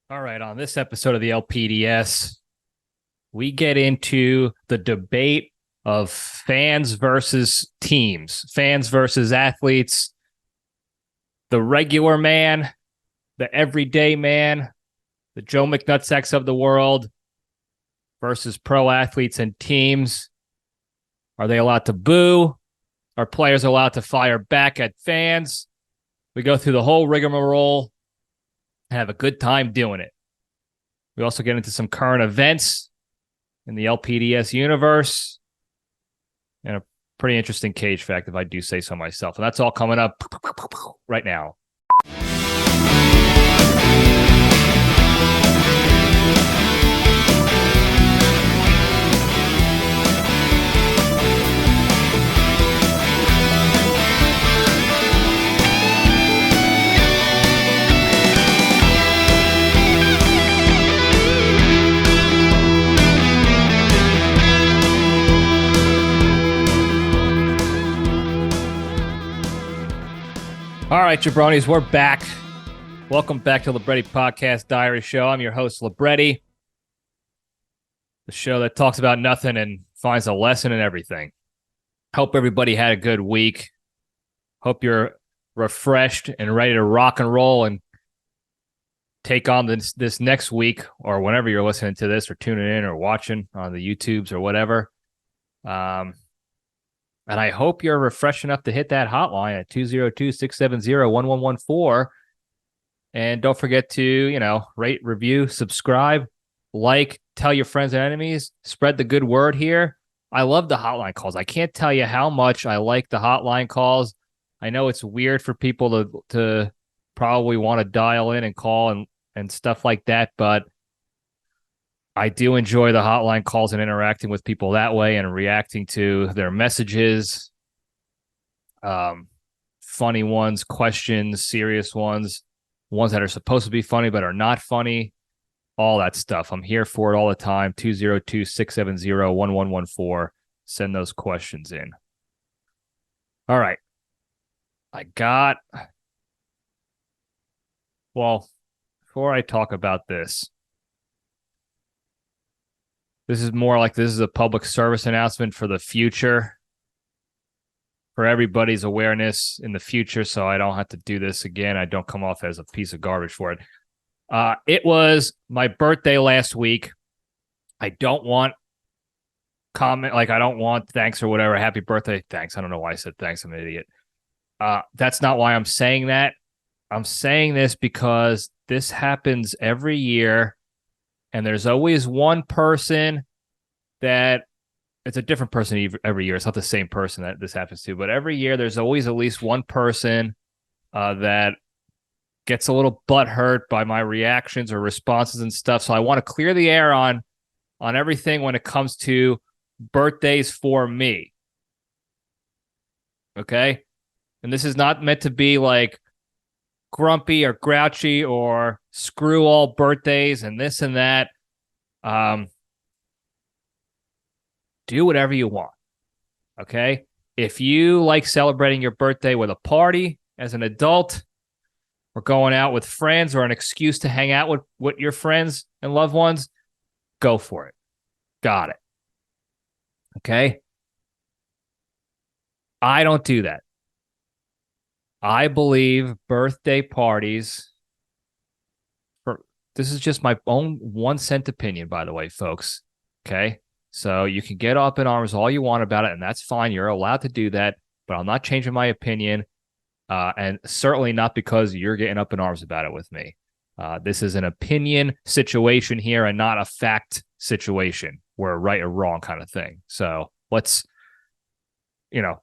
All right, on this episode of the LPDS, we get into the debate of fans versus teams, fans versus athletes, the regular man, the everyday man, the Joe McNutsacks of the world versus pro athletes and teams. Are they allowed to boo? Are players allowed to fire back at fans? We go through the whole rigmarole and have a good time doing it. We also get into some current events in the LPDS universe and a pretty interesting cage fact, if I do say so myself. And that's all coming up right now. All right, Jabronis, we're back. Welcome back to Libretti Podcast Diary Show. I'm your host, Libretti, the show that talks about nothing and finds a lesson in everything. Hope everybody had a good week. Hope you're refreshed and ready to rock and roll and take on this next week or whenever you're listening to this or tuning in or watching on the YouTubes or whatever. And I hope you're refreshed enough to hit that hotline at 202-670-1114. And don't forget to, rate, review, subscribe, like, tell your friends and enemies, spread the good word here. I love the hotline calls. I can't tell you how much I like the hotline calls. I know it's weird for people to probably want to dial in and call and stuff like that, but I do enjoy the hotline calls and interacting with people that way and reacting to their messages, funny ones, questions, serious ones that are supposed to be funny but are not funny, all that stuff. I'm here for it all the time. 202-670-1114. Send those questions in. All right. Before I talk about this is more like this is a public service announcement for the future, for everybody's awareness in the future, so I don't have to do this again. I don't come off as a piece of garbage for it. It was my birthday last week. I don't want I don't want thanks or whatever. Happy birthday. Thanks. I don't know why I said thanks. I'm an idiot. That's not why I'm saying that. I'm saying this because this happens every year. And there's always one person that it's a different person every year. It's not the same person that this happens to, but every year there's always at least one person that gets a little butthurt by my reactions or responses and stuff. So I want to clear the air on everything when it comes to birthdays for me. Okay? And this is not meant to be like grumpy or grouchy or screw all birthdays and this and that. Do whatever you want. Okay? If you like celebrating your birthday with a party as an adult or going out with friends or an excuse to hang out with your friends and loved ones, go for it. Got it. Okay? I don't do that. I believe birthday parties, this is just my own 1 cent opinion, by the way, folks. Okay? So you can get up in arms all you want about it, and that's fine. You're allowed to do that, but I'm not changing my opinion, and certainly not because you're getting up in arms about it with me. This is an opinion situation here and not a fact situation where right or wrong kind of thing. So let's,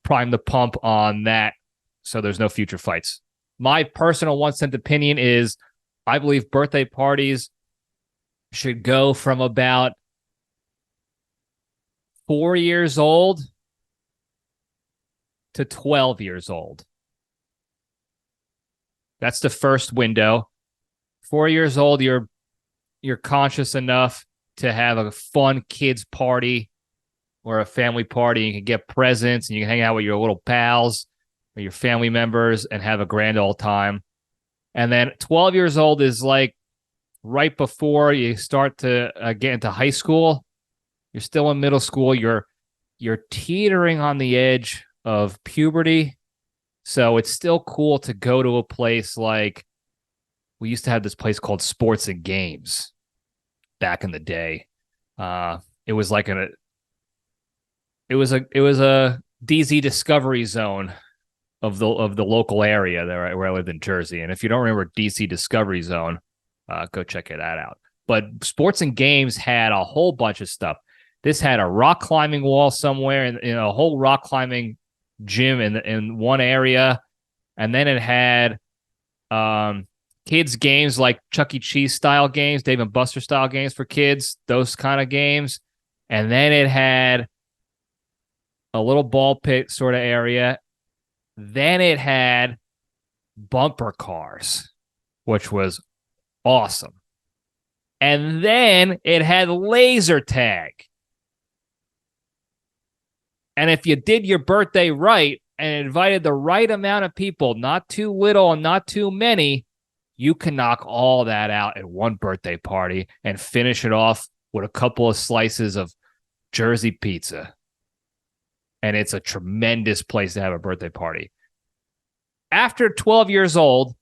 prime the pump on that so there's no future fights. My personal 1 cent opinion is I believe birthday parties should go from about 4 years old to 12 years old. That's the first window. 4 years old, you're conscious enough to have a fun kids party or a family party. You can get presents and you can hang out with your little pals or your family members and have a grand old time. And then 12 years old is like right before you start to get into high school. You're still in middle school. You're teetering on the edge of puberty. So it's still cool to go to a place like, we used to have this place called Sports and Games back in the day. It was like a DZ Discovery Zone of the local area there where I lived in Jersey. And if you don't remember DC Discovery Zone, go check that out. But Sports and Games had a whole bunch of stuff. This had a rock climbing wall somewhere, and a whole rock climbing gym in one area, and then it had kids games like Chuck E. Cheese style games, Dave and Buster style games for kids, those kind of games, and then it had a little ball pit sort of area. Then it had bumper cars, which was awesome. And then it had laser tag. And if you did your birthday right and invited the right amount of people, not too little and not too many, you can knock all that out at one birthday party and finish it off with a couple of slices of Jersey pizza. And it's a tremendous place to have a birthday party. After 12 years old,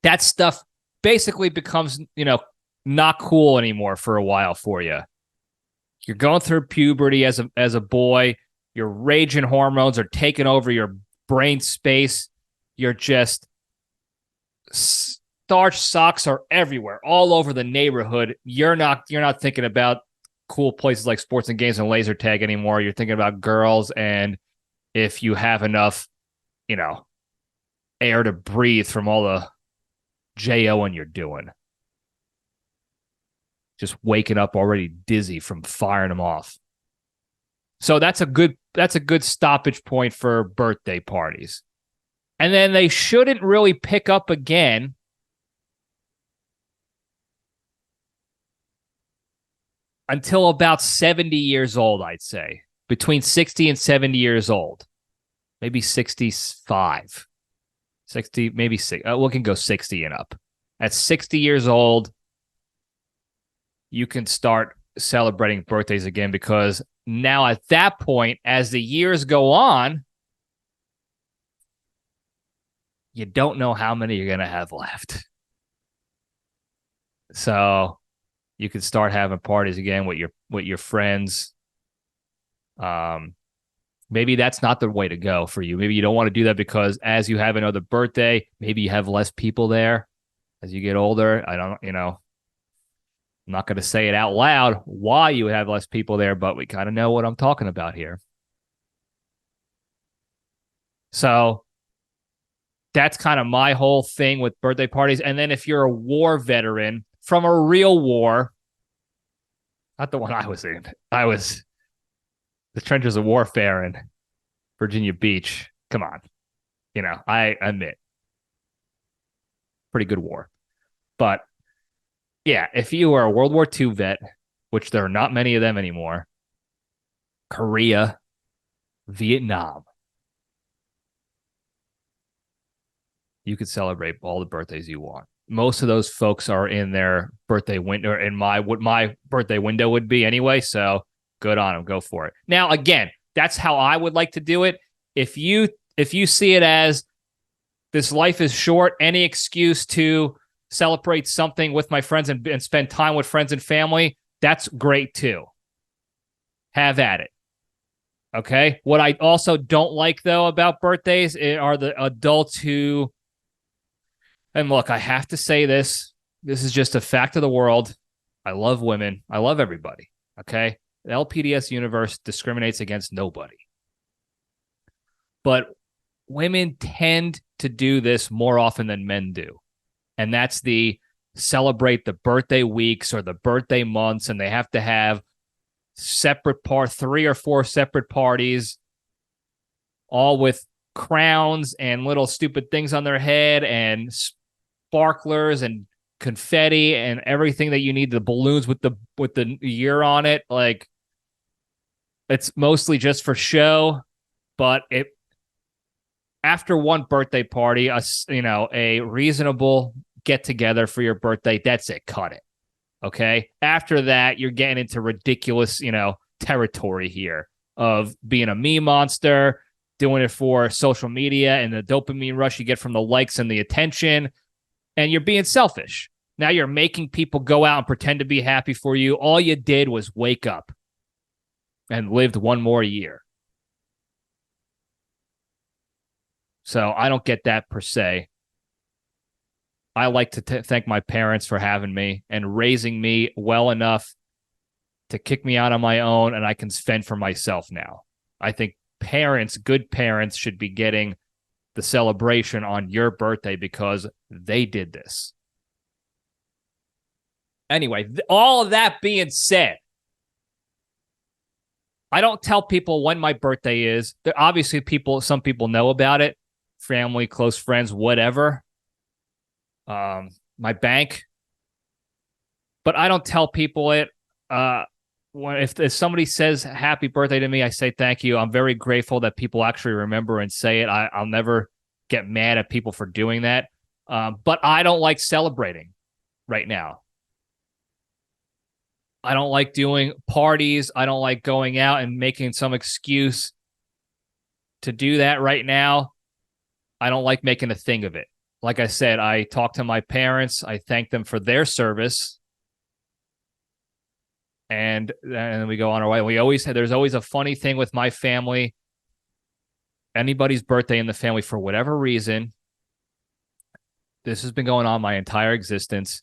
that stuff basically becomes, not cool anymore for a while for you. You're going through puberty as a boy. Your raging hormones are taking over your brain space. You're just starch socks are everywhere, all over the neighborhood. You're not thinking about cool places like Sports and Games and laser tag anymore. You're thinking about girls, and if you have enough, air to breathe from all the JOing you're doing. Just waking up already dizzy from firing them off. So that's a good stoppage point for birthday parties. And then they shouldn't really pick up again until about 70 years old, I'd say. Between 60 and 70 years old. Maybe 65. 60, maybe 6. We can go 60 and up. At 60 years old, you can start celebrating birthdays again, because now at that point, as the years go on, you don't know how many you're going to have left. So you can start having parties again with your friends. Maybe that's not the way to go for you. Maybe you don't want to do that because as you have another birthday, maybe you have less people there as you get older. I'm not going to say it out loud why you have less people there, but we kind of know what I'm talking about here. So that's kind of my whole thing with birthday parties. And then if you're a war veteran from a real war, not the one I was in, I was the trenches of warfare in Virginia Beach. Come on. I admit, pretty good war. But yeah, if you are a World War II vet, which there are not many of them anymore, Korea, Vietnam, you could celebrate all the birthdays you want. Most of those folks are in their birthday window, in what my birthday window would be anyway, so good on them. Go for it. Now, again, that's how I would like to do it. If you see it as this life is short, any excuse to celebrate something with my friends and spend time with friends and family, that's great too. Have at it. Okay? What I also don't like, though, about birthdays are the adults who, and look, I have to say this. This is just a fact of the world. I love women. I love everybody. Okay? The LPDS universe discriminates against nobody. But women tend to do this more often than men do. And that's the celebrate the birthday weeks or the birthday months, and they have to have 3 or 4 separate parties, all with crowns and little stupid things on their head and sparklers and confetti and everything that you need, the balloons with the year on it. Like, it's mostly just for show, but after one birthday party, a reasonable get together for your birthday. That's it. Cut it. Okay. After that, you're getting into ridiculous, territory here of being a meme monster, doing it for social media and the dopamine rush you get from the likes and the attention. And you're being selfish. Now you're making people go out and pretend to be happy for you. All you did was wake up and lived one more year. So I don't get that per se. I like to thank my parents for having me and raising me well enough to kick me out on my own, and I can fend for myself now. I think good parents should be getting the celebration on your birthday because they did this. Anyway, all of that being said, I don't tell people when my birthday is. Obviously, some people know about it, family, close friends, whatever. My bank, but I don't tell people it. If somebody says happy birthday to me, I say thank you. I'm very grateful that people actually remember and say it. I'll never get mad at people for doing that. But I don't like celebrating right now. I don't like doing parties. I don't like going out and making some excuse to do that right now. I don't like making a thing of it. Like I said, I talked to my parents. I thank them for their service. And then we go on our way. There's always a funny thing with my family. Anybody's birthday in the family, for whatever reason, this has been going on my entire existence.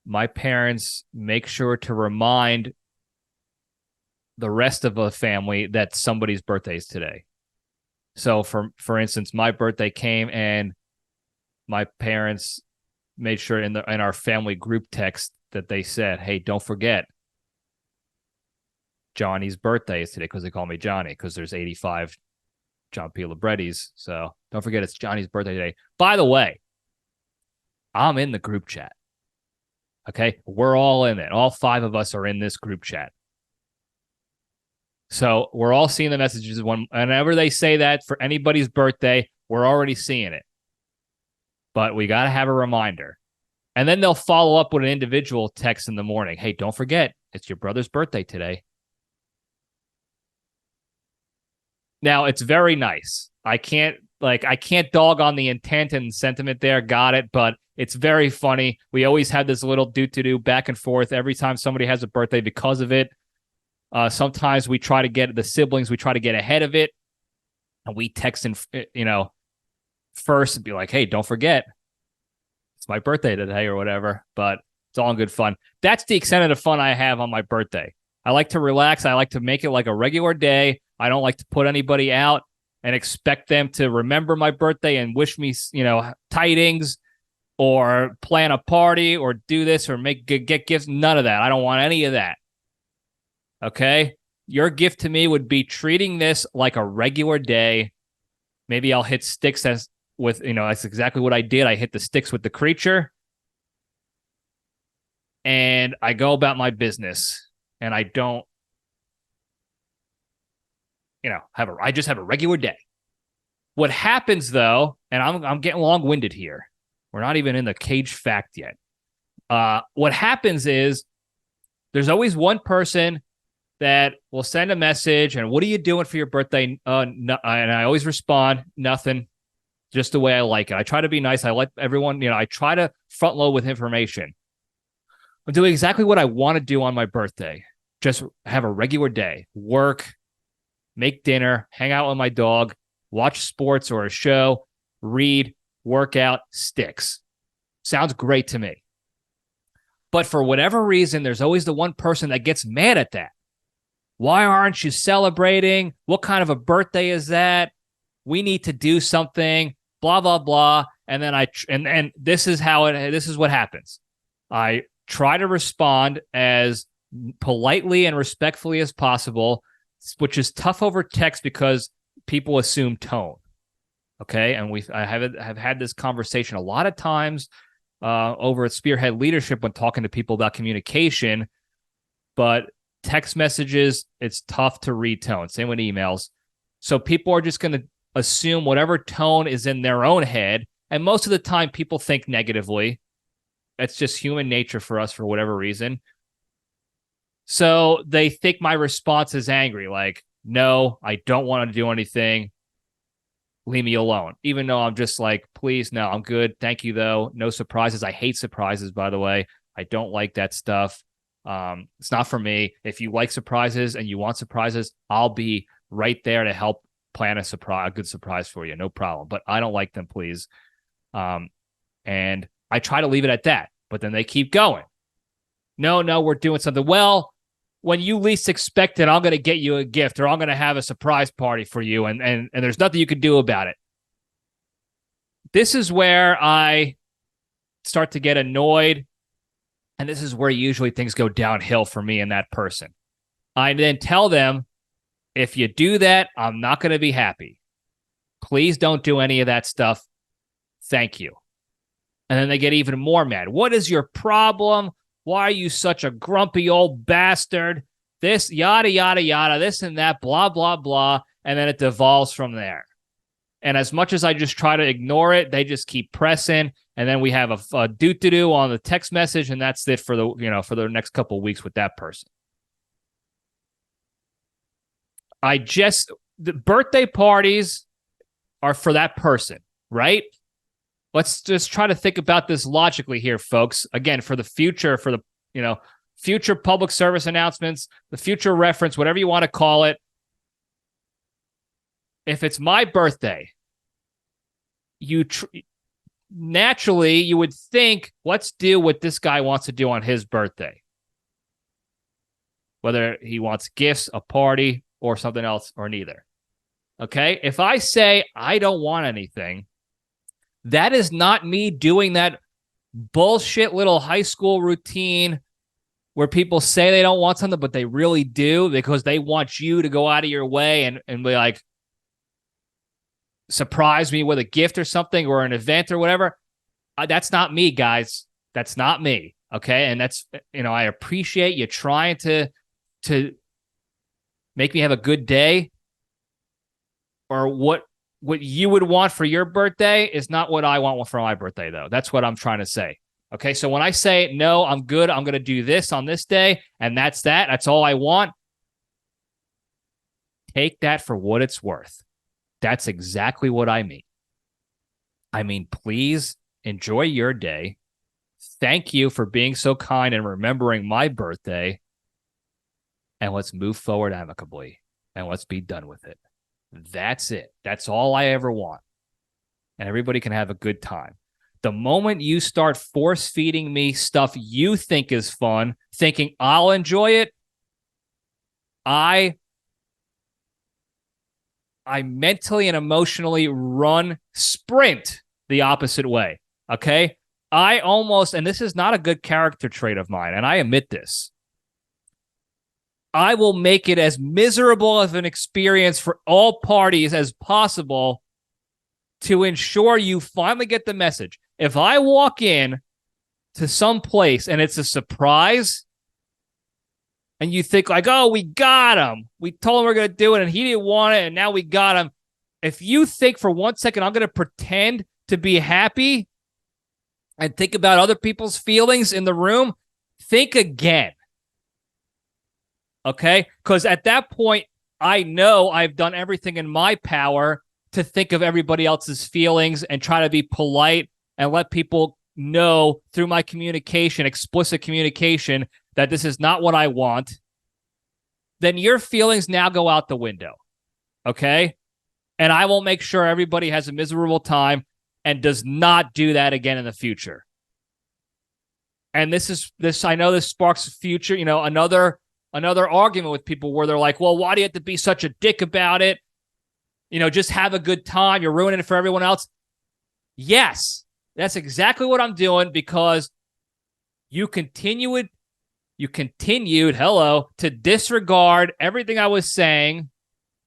My parents make sure to remind the rest of the family that somebody's birthday is today. So for instance, my birthday came and my parents made sure in our family group text that they said, hey, don't forget Johnny's birthday is today, because they call me Johnny because there's 85 John P. Librettis. So don't forget it's Johnny's birthday today. By the way, I'm in the group chat. Okay, we're all in it. All 5 of us are in this group chat. So we're all seeing the messages. Whenever they say that for anybody's birthday, we're already seeing it. But we got to have a reminder. And then they'll follow up with an individual text in the morning. Hey, don't forget, it's your brother's birthday today. Now, it's very nice. I can't dog on the intent and sentiment there. Got it. But it's very funny. We always have this little do back and forth every time somebody has a birthday because of it. Sometimes we try to get ahead of it. And we text in, first and be like, hey, don't forget, it's my birthday today or whatever. But it's all in good fun. That's the extent of the fun I have on my birthday. I like to relax. I like to make it like a regular day. I don't like to put anybody out and expect them to remember my birthday and wish me, tidings or plan a party or do this or get gifts. None of that. I don't want any of that. Okay? Your gift to me would be treating this like a regular day. Maybe I'll hit sticks that's exactly what I did. I hit the sticks with the creature and I go about my business and I don't, I just have a regular day. What happens though, and I'm getting long-winded here. We're not even in the cage fact yet. What happens is there's always one person that will send a message and what are you doing for your birthday? And I always respond, nothing, just the way I like it. I try to be nice. I let everyone, I try to front load with information. I'm doing exactly what I want to do on my birthday. Just have a regular day, work, make dinner, hang out with my dog, watch sports or a show, read, work out, sticks. Sounds great to me. But for whatever reason, there's always the one person that gets mad at that. Why aren't you celebrating? What kind of a birthday is that? We need to do something, blah, blah, blah. And then and this is what happens. I try to respond as politely and respectfully as possible, which is tough over text because people assume tone. Okay. And I have had this conversation a lot of times over at Spearhead Leadership when talking to people about communication, but text messages, it's tough to read tone. Same with emails. So people are just going to assume whatever tone is in their own head. And most of the time people think negatively. That's just human nature for us for whatever reason. So they think my response is angry. Like, no, I don't want to do anything. Leave me alone. Even though I'm just like, please, no, I'm good. Thank you, though. No surprises. I hate surprises, by the way. I don't like that stuff. It's not for me. If you like surprises and you want surprises, I'll be right there to help plan a good surprise for you. No problem. But I don't like them, please. And I try to leave it at that. But then they keep going. No, we're doing something. Well, when you least expect it, I'm going to get you a gift, or I'm going to have a surprise party for you, and there's nothing you can do about it. This is where I start to get annoyed, and this is where usually things go downhill for me and that person. I then tell them, if you do that, I'm not going to be happy. Please don't do any of that stuff. Thank you. And then they get even more mad. What is your problem? Why are you such a grumpy old bastard? This, yada, yada, yada, this and that, blah, blah, blah. And then it devolves from there. And as much as I just try to ignore it, they just keep pressing. And then we have a do-to-do on the text message, and that's it for the next couple of weeks with that person. The birthday parties are for that person, right? Let's just try to think about this logically here, folks. Again, for the future, for the future public service announcements, the future reference, whatever you want to call it. If it's my birthday, naturally you would think, let's do what this guy wants to do on his birthday. Whether he wants gifts, a party, or something else, or neither. Okay? If I say I don't want anything, that is not me doing that bullshit little high school routine where people say they don't want something, but they really do because they want you to go out of your way and be like, surprise me with a gift or something or an event or whatever. That's not me, guys. That's not me. Okay. And that's, I appreciate you trying to make me have a good day, or what you would want for your birthday is not what I want for my birthday, though. That's what I'm trying to say. Okay, so when I say, no, I'm good, I'm going to do this on this day, and that's that. That's all I want. Take that for what it's worth. That's exactly what I mean. I mean, please enjoy your day. Thank you for being so kind and remembering my birthday. And let's move forward amicably, and let's be done with it. That's it. That's all I ever want. And everybody can have a good time. The moment you start force feeding me stuff you think is fun, thinking I'll enjoy it, I mentally and emotionally sprint the opposite way. Okay? And this is not a good character trait of mine, and I admit this. I will make it as miserable of an experience for all parties as possible to ensure you finally get the message. If I walk in to some place and it's a surprise and you think like, oh, we got him. We told him we're going to do it and he didn't want it and now we got him. If you think for 1 second I'm going to pretend to be happy and think about other people's feelings in the room, think again. Okay? Because at that point, I know I've done everything in my power to think of everybody else's feelings and try to be polite and let people know through my communication, explicit communication, that this is not what I want. Then your feelings now go out the window. Okay? And I will make sure everybody has a miserable time and does not do that again in the future. And I know this sparks future, another argument with people where they're like, well, why do you have to be such a dick about it? Just have a good time. You're ruining it for everyone else. Yes, that's exactly what I'm doing, because you continued, to disregard everything I was saying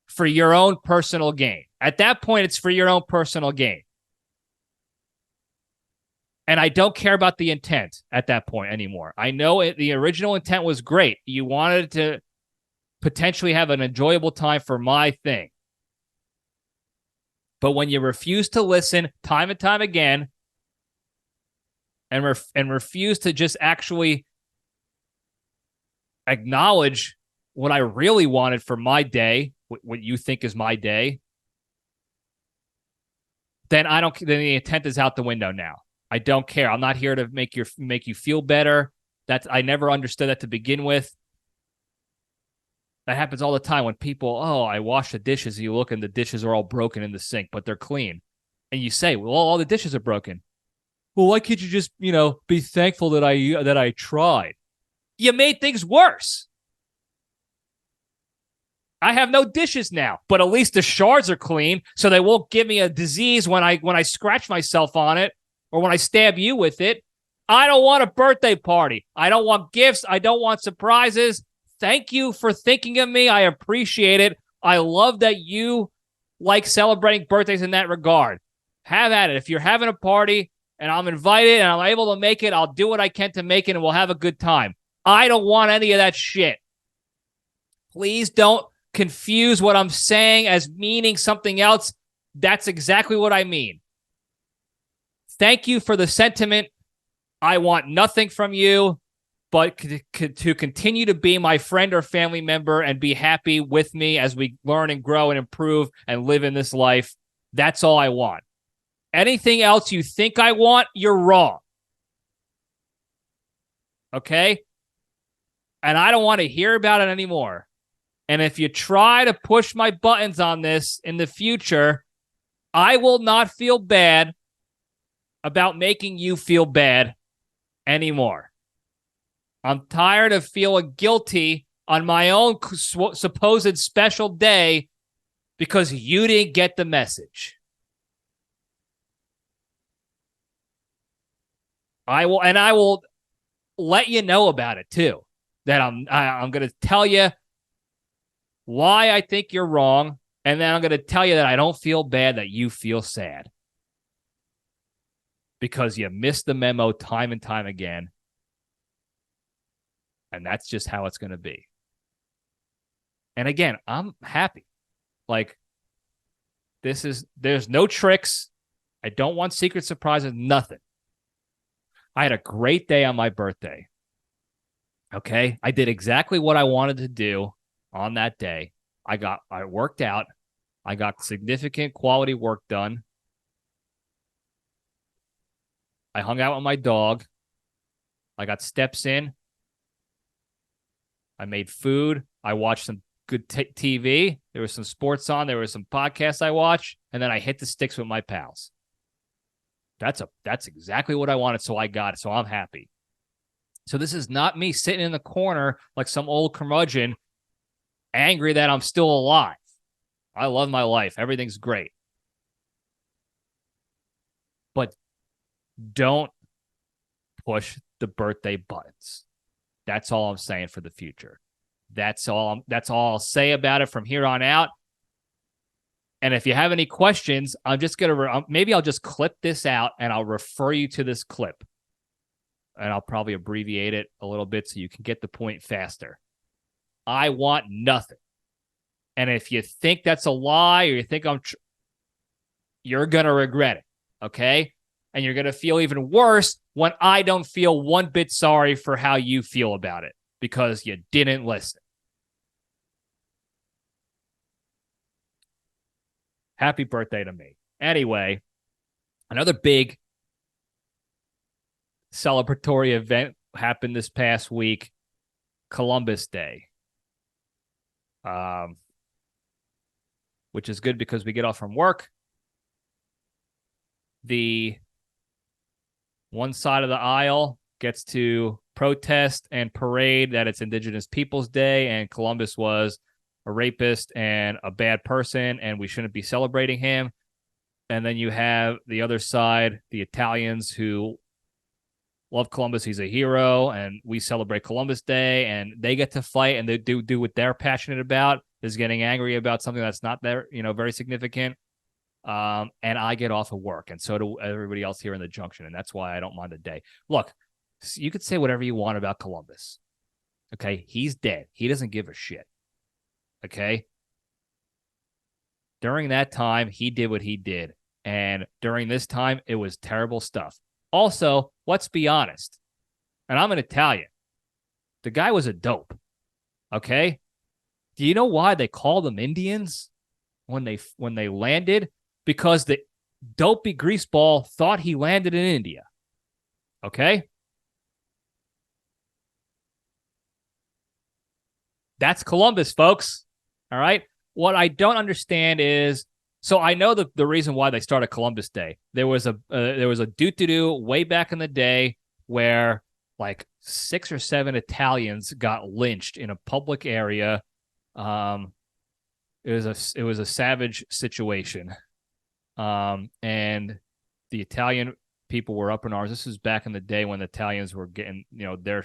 for your own personal gain. At that point, it's for your own personal gain. And I don't care about the intent at that point anymore. I know the original intent was great. You wanted to potentially have an enjoyable time for my thing. But when you refuse to listen time and time again, and refuse to just actually acknowledge what I really wanted for my day, what you think is my day, then then the intent is out the window now. I don't care. I'm not here to make you feel better. I never understood that to begin with. That happens all the time when people, I wash the dishes. You look and the dishes are all broken in the sink, but they're clean. And you say, well, all the dishes are broken. Well, why can't you just, be thankful that I tried? You made things worse. I have no dishes now, but at least the shards are clean, so they won't give me a disease when I scratch myself on it or when I stab you with it. I don't want a birthday party. I don't want gifts. I don't want surprises. Thank you for thinking of me. I appreciate it. I love that you like celebrating birthdays in that regard. Have at it. If you're having a party and I'm invited and I'm able to make it, I'll do what I can to make it and we'll have a good time. I don't want any of that shit. Please don't confuse what I'm saying as meaning something else. That's exactly what I mean. Thank you for the sentiment. I want nothing from you but to continue to be my friend or family member and be happy with me as we learn and grow and improve and live in this life. That's all I want. Anything else you think I want, you're wrong. Okay? And I don't want to hear about it anymore. And if you try to push my buttons on this in the future, I will not feel bad about making you feel bad anymore. I'm tired of feeling guilty on my own supposed special day because you didn't get the message. I will let you know about it too. That I'm going to tell you why I think you're wrong, and then I'm going to tell you that I don't feel bad that you feel sad. Because you missed the memo time and time again. And that's just how it's going to be. And again, I'm happy. Like, there's no tricks. I don't want secret surprises, nothing. I had a great day on my birthday. Okay? I did exactly what I wanted to do on that day. I worked out. I got significant quality work done. I hung out with my dog. I got steps in. I made food. I watched some good TV. There was some sports on. There was some podcasts I watched. And then I hit the sticks with my pals. That's exactly what I wanted, so I got it. So I'm happy. So this is not me sitting in the corner like some old curmudgeon, angry that I'm still alive. I love my life. Everything's great. But don't push the birthday buttons. That's all I'm saying for the future. That's all I'll say about it from here on out. And if you have any questions, I'm just going to maybe I'll just clip this out and I'll refer you to this clip. And I'll probably abbreviate it a little bit so you can get the point faster. I want nothing. And if you think that's a lie or you think you're going to regret it. Okay? And you're going to feel even worse when I don't feel one bit sorry for how you feel about it because you didn't listen. Happy birthday to me. Anyway, another big celebratory event happened this past week, Columbus Day. Which is good because we get off from work. The one side of the aisle gets to protest and parade that it's Indigenous Peoples Day and Columbus was a rapist and a bad person and we shouldn't be celebrating him. And then you have the other side, the Italians who love Columbus. He's a hero and we celebrate Columbus Day and they get to fight and they do what they're passionate about, is getting angry about something that's not there, very significant. And I get off of work, and so do everybody else here in the Junction, and that's why I don't mind the day. Look, you could say whatever you want about Columbus. Okay? He's dead. He doesn't give a shit. Okay? During that time, he did what he did. And during this time, it was terrible stuff. Also, let's be honest, and I'm an Italian. The guy was a dope. Okay? Do you know why they call them Indians when they landed? Because the dopey greaseball thought he landed in India. Okay? That's Columbus, folks. All right? What I don't understand is, so I know the reason why they started Columbus Day. There was a doo-doo-doo way back in the day where like 6 or 7 Italians got lynched in a public area. It was a savage situation. And the Italian people were up in arms. This was back in the day when the Italians were getting, their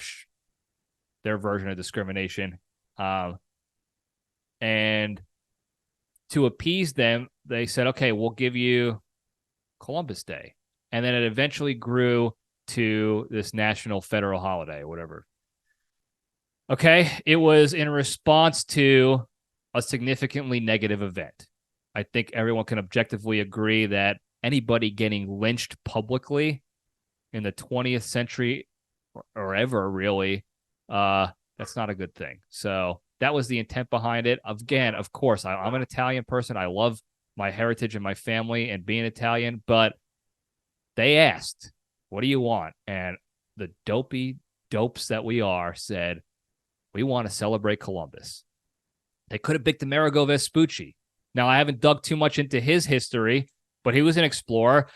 version of discrimination. And to appease them, they said, okay, we'll give you Columbus Day. And then it eventually grew to this national federal holiday or whatever. Okay, it was in response to a significantly negative event. I think everyone can objectively agree that anybody getting lynched publicly in the 20th century or ever, really, that's not a good thing. So that was the intent behind it. Again, of course, I'm an Italian person. I love my heritage and my family and being Italian, but they asked, what do you want? And the dopey dopes that we are said, we want to celebrate Columbus. They could have picked Amerigo Vespucci. Now, I haven't dug too much into his history, but he was an explorer.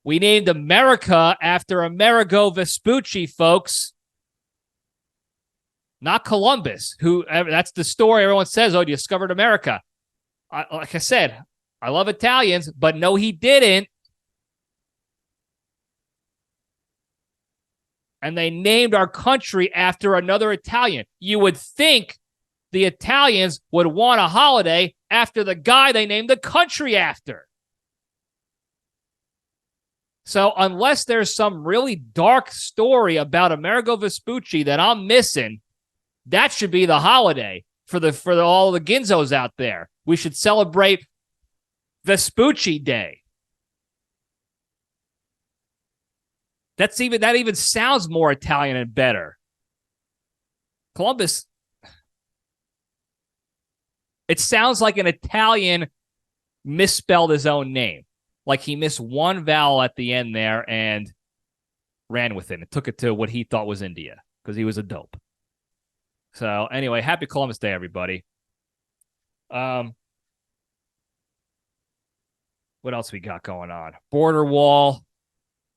We named America after Amerigo Vespucci, folks. Not Columbus, who that's the story everyone says, oh, you discovered America. Like I said, I love Italians, but no, he didn't. And they named our country after another Italian. You would think the Italians would want a holiday after the guy they named the country after. So unless there's some really dark story about Amerigo Vespucci that I'm missing, that should be the holiday for all the Ginzos out there. We should celebrate Vespucci Day. That even sounds more Italian and better. Columbus. It sounds like an Italian misspelled his own name. Like he missed one vowel at the end there and ran with it and took it to what he thought was India because he was a dope. So anyway, happy Columbus Day, everybody. What else we got going on? Border wall.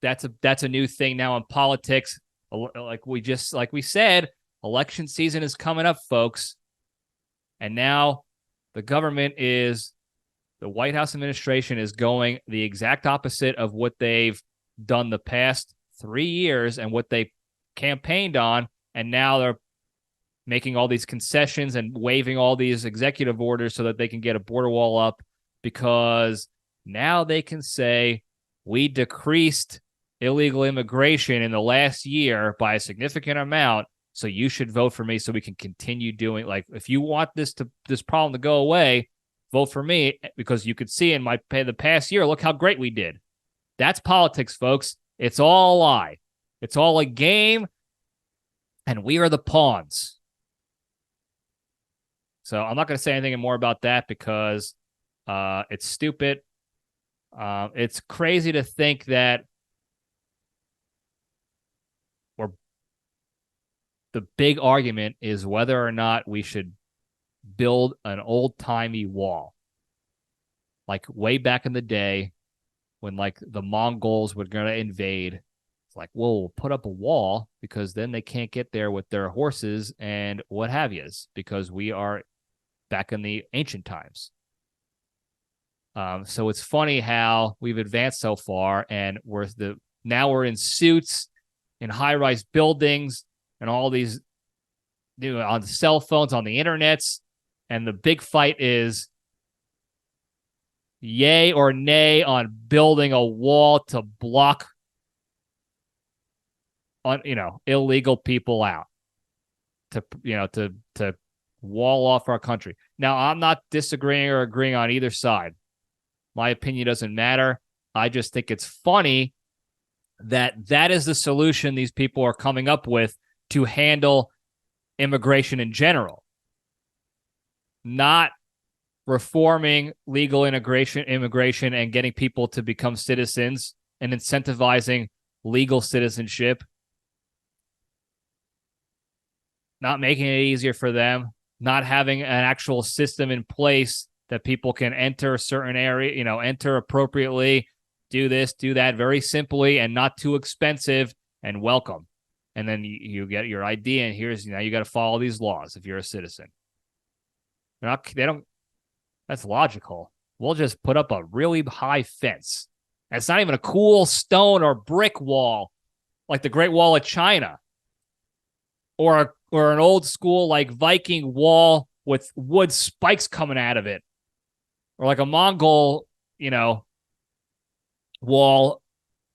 That's a new thing now in politics. Like we said, election season is coming up, folks. And now the White House administration is going the exact opposite of what they've done the past 3 years and what they campaigned on. And now they're making all these concessions and waiving all these executive orders so that they can get a border wall up, because now they can say we decreased illegal immigration in the last year by a significant amount, so you should vote for me so we can continue doing, like, if you want this problem to go away, vote for me, because you could see in the past year, look how great we did. That's politics, folks. It's all a lie. It's all a game, and we are the pawns. So I'm not going to say anything more about that because it's stupid. It's crazy to think that the big argument is whether or not we should build an old-timey wall. Like way back in the day when like the Mongols were going to invade. It's like, well, we'll put up a wall because then they can't get there with their horses and what have yous, because we are back in the ancient times. So it's funny how we've advanced so far, and now we're in suits in high-rise buildings and all these on the cell phones, on the internets, and the big fight is yay or nay on building a wall to block illegal people out, to wall off our country. Now, I'm not disagreeing or agreeing on either side. My opinion doesn't matter. I just think it's funny that is the solution these people are coming up with to handle immigration in general. Not reforming legal immigration and getting people to become citizens and incentivizing legal citizenship. Not making it easier for them, not having an actual system in place that people can enter a certain area, enter appropriately, do this, do that very simply and not too expensive, and welcome. And then you get your ID, and here's, you got to follow these laws if you're a citizen. That's logical. We'll just put up a really high fence. And it's not even a cool stone or brick wall like the Great Wall of China or an old school like Viking wall with wood spikes coming out of it, or like a Mongol, wall,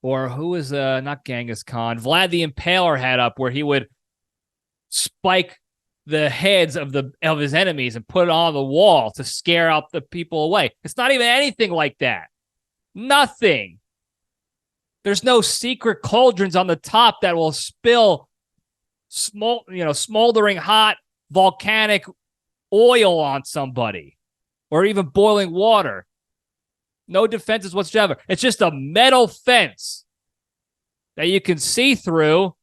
or who is not Genghis Khan, Vlad the Impaler had up where he would spike the heads of his enemies and put it on the wall to scare out the people away. It's not even anything like that. Nothing. There's no secret cauldrons on the top that will spill smoldering hot volcanic oil on somebody, or even boiling water. No defenses whatsoever. It's just a metal fence that you can see through.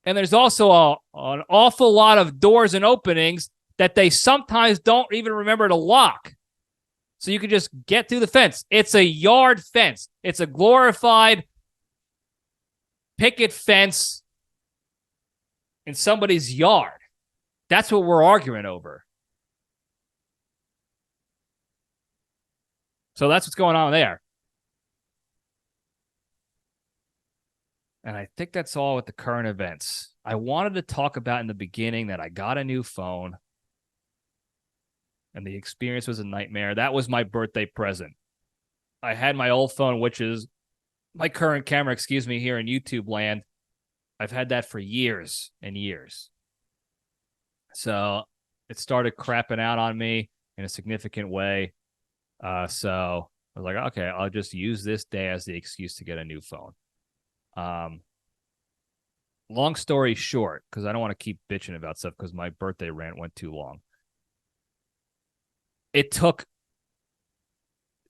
And there's also an awful lot of doors and openings that they sometimes don't even remember to lock. So you can just get through the fence. It's a yard fence. It's a glorified picket fence in somebody's yard. That's what we're arguing over. So that's what's going on there. And I think that's all with the current events. I wanted to talk about in the beginning that I got a new phone and the experience was a nightmare. That was my birthday present. I had my old phone, which is my current camera, here in YouTube land. I've had that for years and years. So it started crapping out on me in a significant way. So I was like, okay, I'll just use this day as the excuse to get a new phone. Long story short, because I don't want to keep bitching about stuff because my birthday rant went too long. It took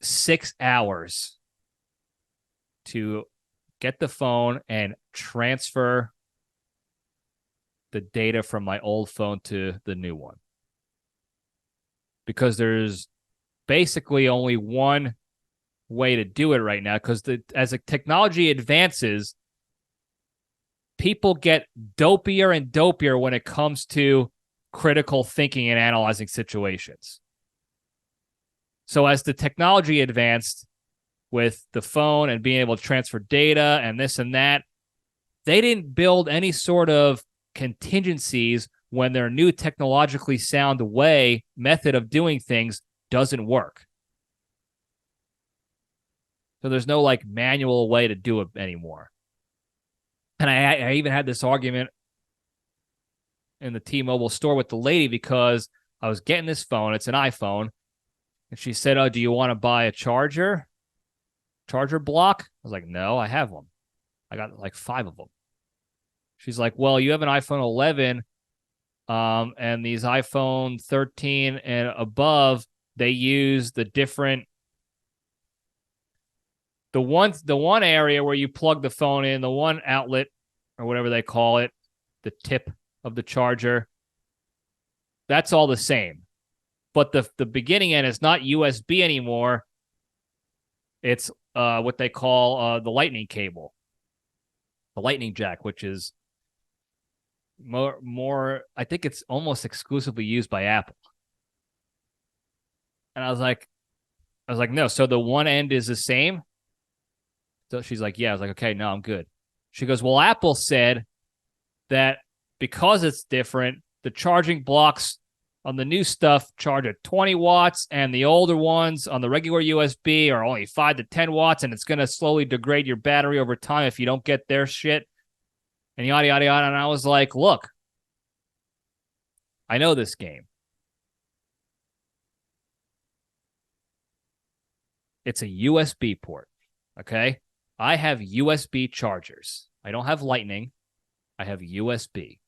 6 hours to get the phone and transfer the data from my old phone to the new one. Because there's basically only one way to do it right now, because as the technology advances, people get dopier and dopier when it comes to critical thinking and analyzing situations. So as the technology advanced with the phone and being able to transfer data and this and that, they didn't build any sort of contingencies when their new technologically sound method of doing things doesn't work. So there's no like manual way to do it anymore. And I even had this argument in the T-Mobile store with the lady because I was getting this phone. It's an iPhone. And she said, "Oh, do you want to buy a charger block?" I was like, "No, I have one. I got like 5 of them." She's like, "Well, you have an iPhone 11, and these iPhone 13 and above, they use the different, the one area where you plug the phone in, the one outlet or whatever they call it, the tip of the charger. That's all the same. But the beginning end is not USB anymore. It's what they call the lightning cable, the lightning jack, which is more. I think it's almost exclusively used by Apple." And I was like, "No. So the one end is the same?" So she's like, "Yeah." I was like, "Okay, no, I'm good." She goes, "Well, Apple said that because it's different, the charging blocks on the new stuff charge at 20 watts, and the older ones on the regular USB are only 5 to 10 watts, and it's going to slowly degrade your battery over time if you don't get their shit," and yada, yada, yada. And I was like, "Look, I know this game. It's a USB port, okay? I have USB chargers. I don't have Lightning. I have USB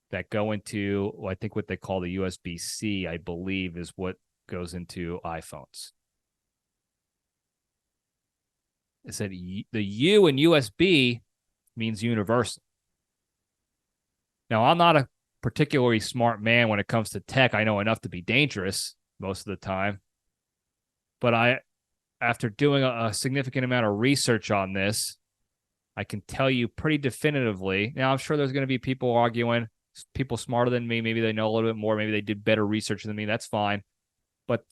that go into, well, I think what they call the USB-C, I believe, is what goes into iPhones. It said the U in USB means universal. Now, I'm not a particularly smart man when it comes to tech. I know enough to be dangerous most of the time. But after doing a significant amount of research on this, I can tell you pretty definitively. Now, I'm sure there's going to be people arguing, people smarter than me. Maybe they know a little bit more. Maybe they did better research than me. That's fine. But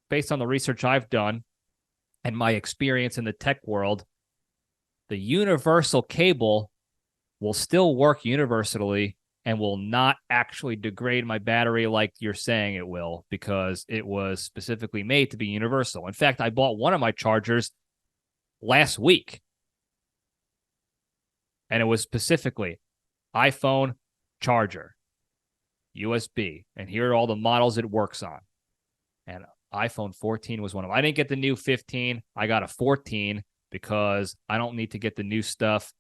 based on the research I've done and my experience in the tech world, the universal cable will still work universally and will not actually degrade my battery like you're saying it will, because it was specifically made to be universal. In fact, I bought one of my chargers last week, and it was specifically iPhone charger, USB, and here are all the models it works on. And iPhone 14 was one of them. I didn't get the new 15. I got a 14 because I don't need to get the new stuff.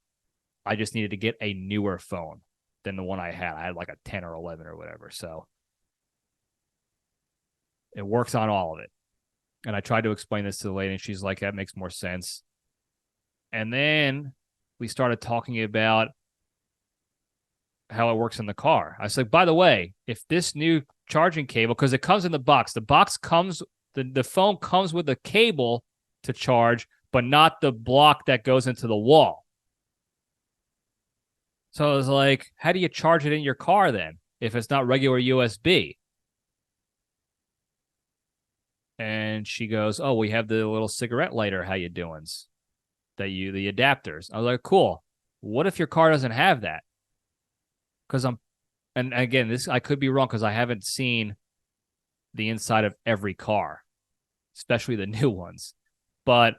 I just needed to get a newer phone than the one I had. I had like a 10 or 11 or whatever. So it works on all of it. And I tried to explain this to the lady, and she's like, that makes more sense. And then we started talking about how it works in the car. I was like, by the way, if this new charging cable, because it comes in the box comes, the phone comes with a cable to charge, but not the block that goes into the wall. So I was like, how do you charge it in your car then if it's not regular USB? And she goes, oh, we have the little cigarette lighter, how you doings? The adapters. I was like, cool. What if your car doesn't have that? Because and again, this I could be wrong because I haven't seen the inside of every car, especially the new ones. But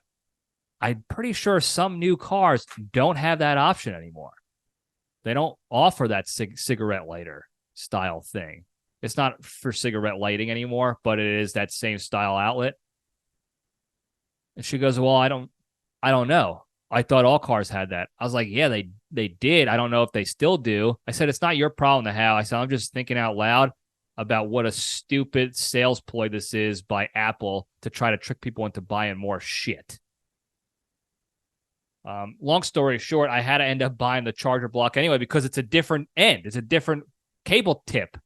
I'm pretty sure some new cars don't have that option anymore. They don't offer that cigarette lighter style thing. It's not for cigarette lighting anymore, but it is that same style outlet. And she goes, well, I don't know. I thought all cars had that. I was like, yeah, they did. I don't know if they still do. I said, it's not your problem to have. I said, I'm just thinking out loud about what a stupid sales ploy this is by Apple to try to trick people into buying more shit. Long story short, I had to end up buying the charger block anyway because it's a different end. It's a different cable tip.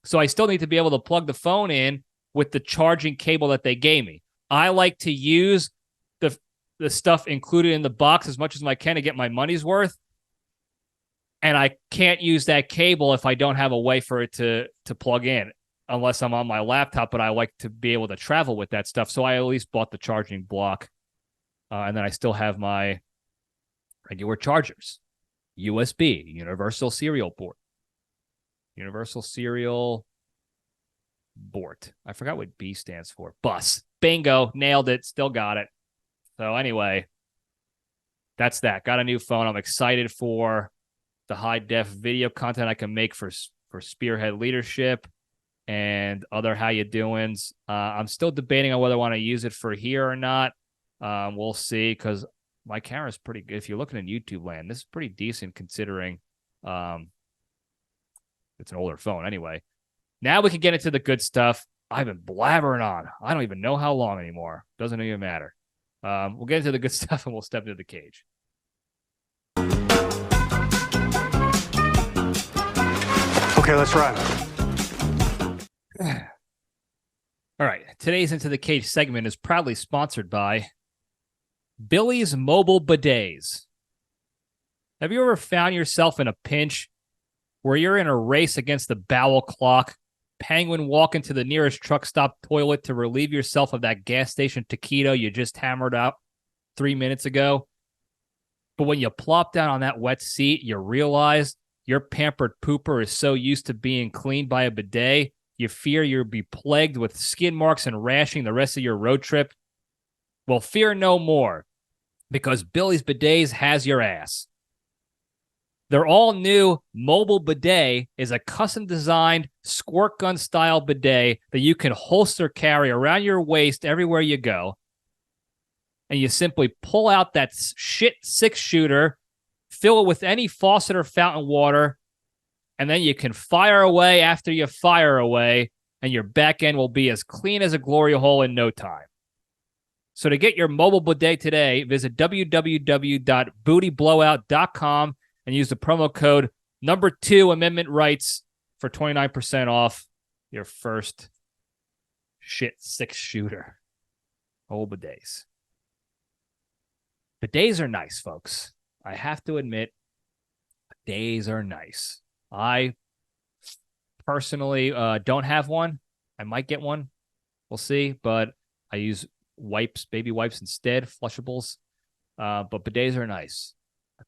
So I still need to be able to plug the phone in with the charging cable that they gave me. I like to use the stuff included in the box as much as I can to get my money's worth. And I can't use that cable if I don't have a way for it to plug in unless I'm on my laptop, but I like to be able to travel with that stuff. So I at least bought the charging block. And then I still have my regular chargers, USB, universal serial port, universal serial board. I forgot what B stands for. Bus. Bingo. Nailed it. Still got it. So anyway, that's that. Got a new phone. I'm excited for the high-def video content I can make for Spearhead Leadership and other how you doings. I'm still debating on whether I want to use it for here or not. We'll see, because my camera's pretty good. If you're looking in YouTube land, this is pretty decent considering it's an older phone anyway. Now we can get into the good stuff. I've been blabbering on. I don't even know how long anymore. Doesn't even matter. We'll get into the good stuff and we'll step into the cage. Okay, let's run. All right. Today's Into the Cage segment is proudly sponsored by Billy's Mobile Bidets. Have you ever found yourself in a pinch where you're in a race against the bowel clock, penguin walking to the nearest truck stop toilet to relieve yourself of that gas station taquito you just hammered out 3 minutes ago? But when you plop down on that wet seat, you realize your pampered pooper is so used to being cleaned by a bidet, you fear you'll be plagued with skid marks and rashing the rest of your road trip. Well, fear no more, because Billy's Bidets has your ass. Their all-new mobile bidet is a custom-designed squirt gun-style bidet that you can holster carry around your waist everywhere you go. and you simply pull out that shit 6-shooter, fill it with any faucet or fountain water, and then you can fire away after you fire away, and your back end will be as clean as a glory hole in no time. So to get your mobile bidet today, visit www.bootyblowout.com and use the promo code #2 Amendment Rights for 29% off your first shit 6-shooter. Old bidets. Bidets are nice, folks. I have to admit, bidets are nice. I personally don't have one. I might get one. We'll see. But I use baby wipes instead, flushables. But bidets are nice.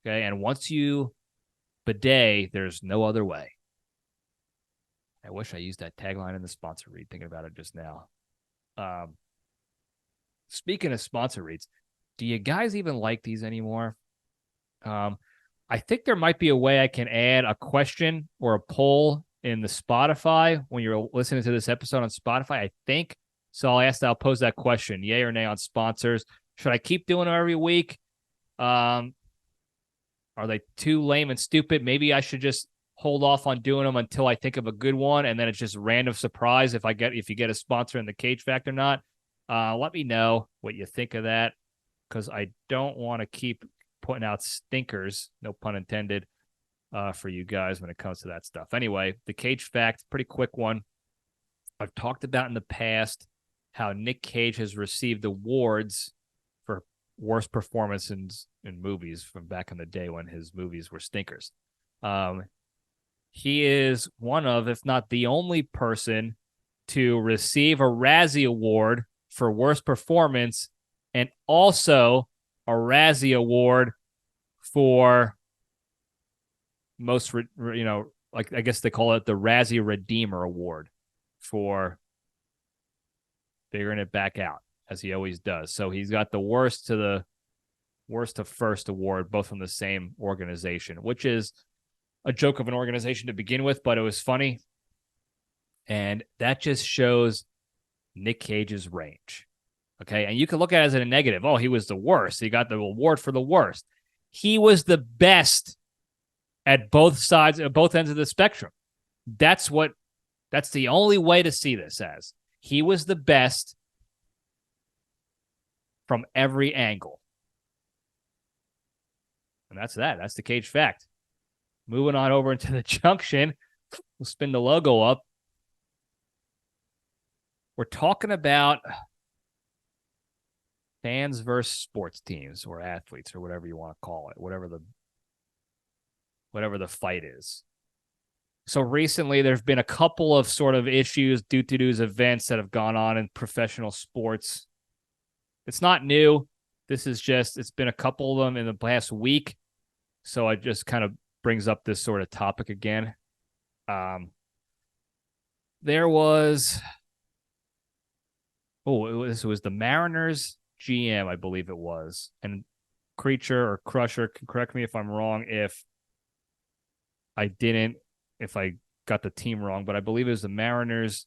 Okay. And once you bidet, there's no other way. I wish I used that tagline in the sponsor read, thinking about it just now. Speaking of sponsor reads, do you guys even like these anymore? I think there might be a way I can add a question or a poll in the Spotify when you're listening to this episode on Spotify, I think. So I'll pose that question, yay or nay on sponsors. Should I keep doing them every week? Are they too lame and stupid? Maybe I should just hold off on doing them until I think of a good one, and then it's just random surprise if you get a sponsor in the Cage Fact or not. Let me know what you think of that, because I don't want to keep putting out stinkers, no pun intended, for you guys when it comes to that stuff. Anyway, the Cage Fact, pretty quick one. I've talked about in the past how Nic Cage has received awards for worst performances in movies from back in the day when his movies were stinkers. He is one of, if not the only person to receive a Razzie Award for worst performance, and also a Razzie Award for most, like I guess they call it the Razzie Redeemer Award for figuring it back out, as he always does. So he's got the worst to first award, both from the same organization, which is a joke of an organization to begin with, but it was funny. And that just shows Nic Cage's range. Okay. And you can look at it as a negative. Oh, he was the worst. He got the award for the worst. He was the best at both sides, at both ends of the spectrum. That's the only way to see this as. He was the best from every angle. And that's that. That's the Cage Fact. Moving on over into the Junction. We'll spin the logo up. We're talking about fans versus sports teams or athletes or whatever you want to call it, whatever the fight is. So recently there's been a couple of sort of issues due to these events that have gone on in professional sports. It's not new. It's been a couple of them in the past week. So it just kind of brings up this sort of topic again. This was the Mariners GM, I believe it was. And Creature or Crusher can correct me if I'm wrong if I got the team wrong, but I believe it was the Mariners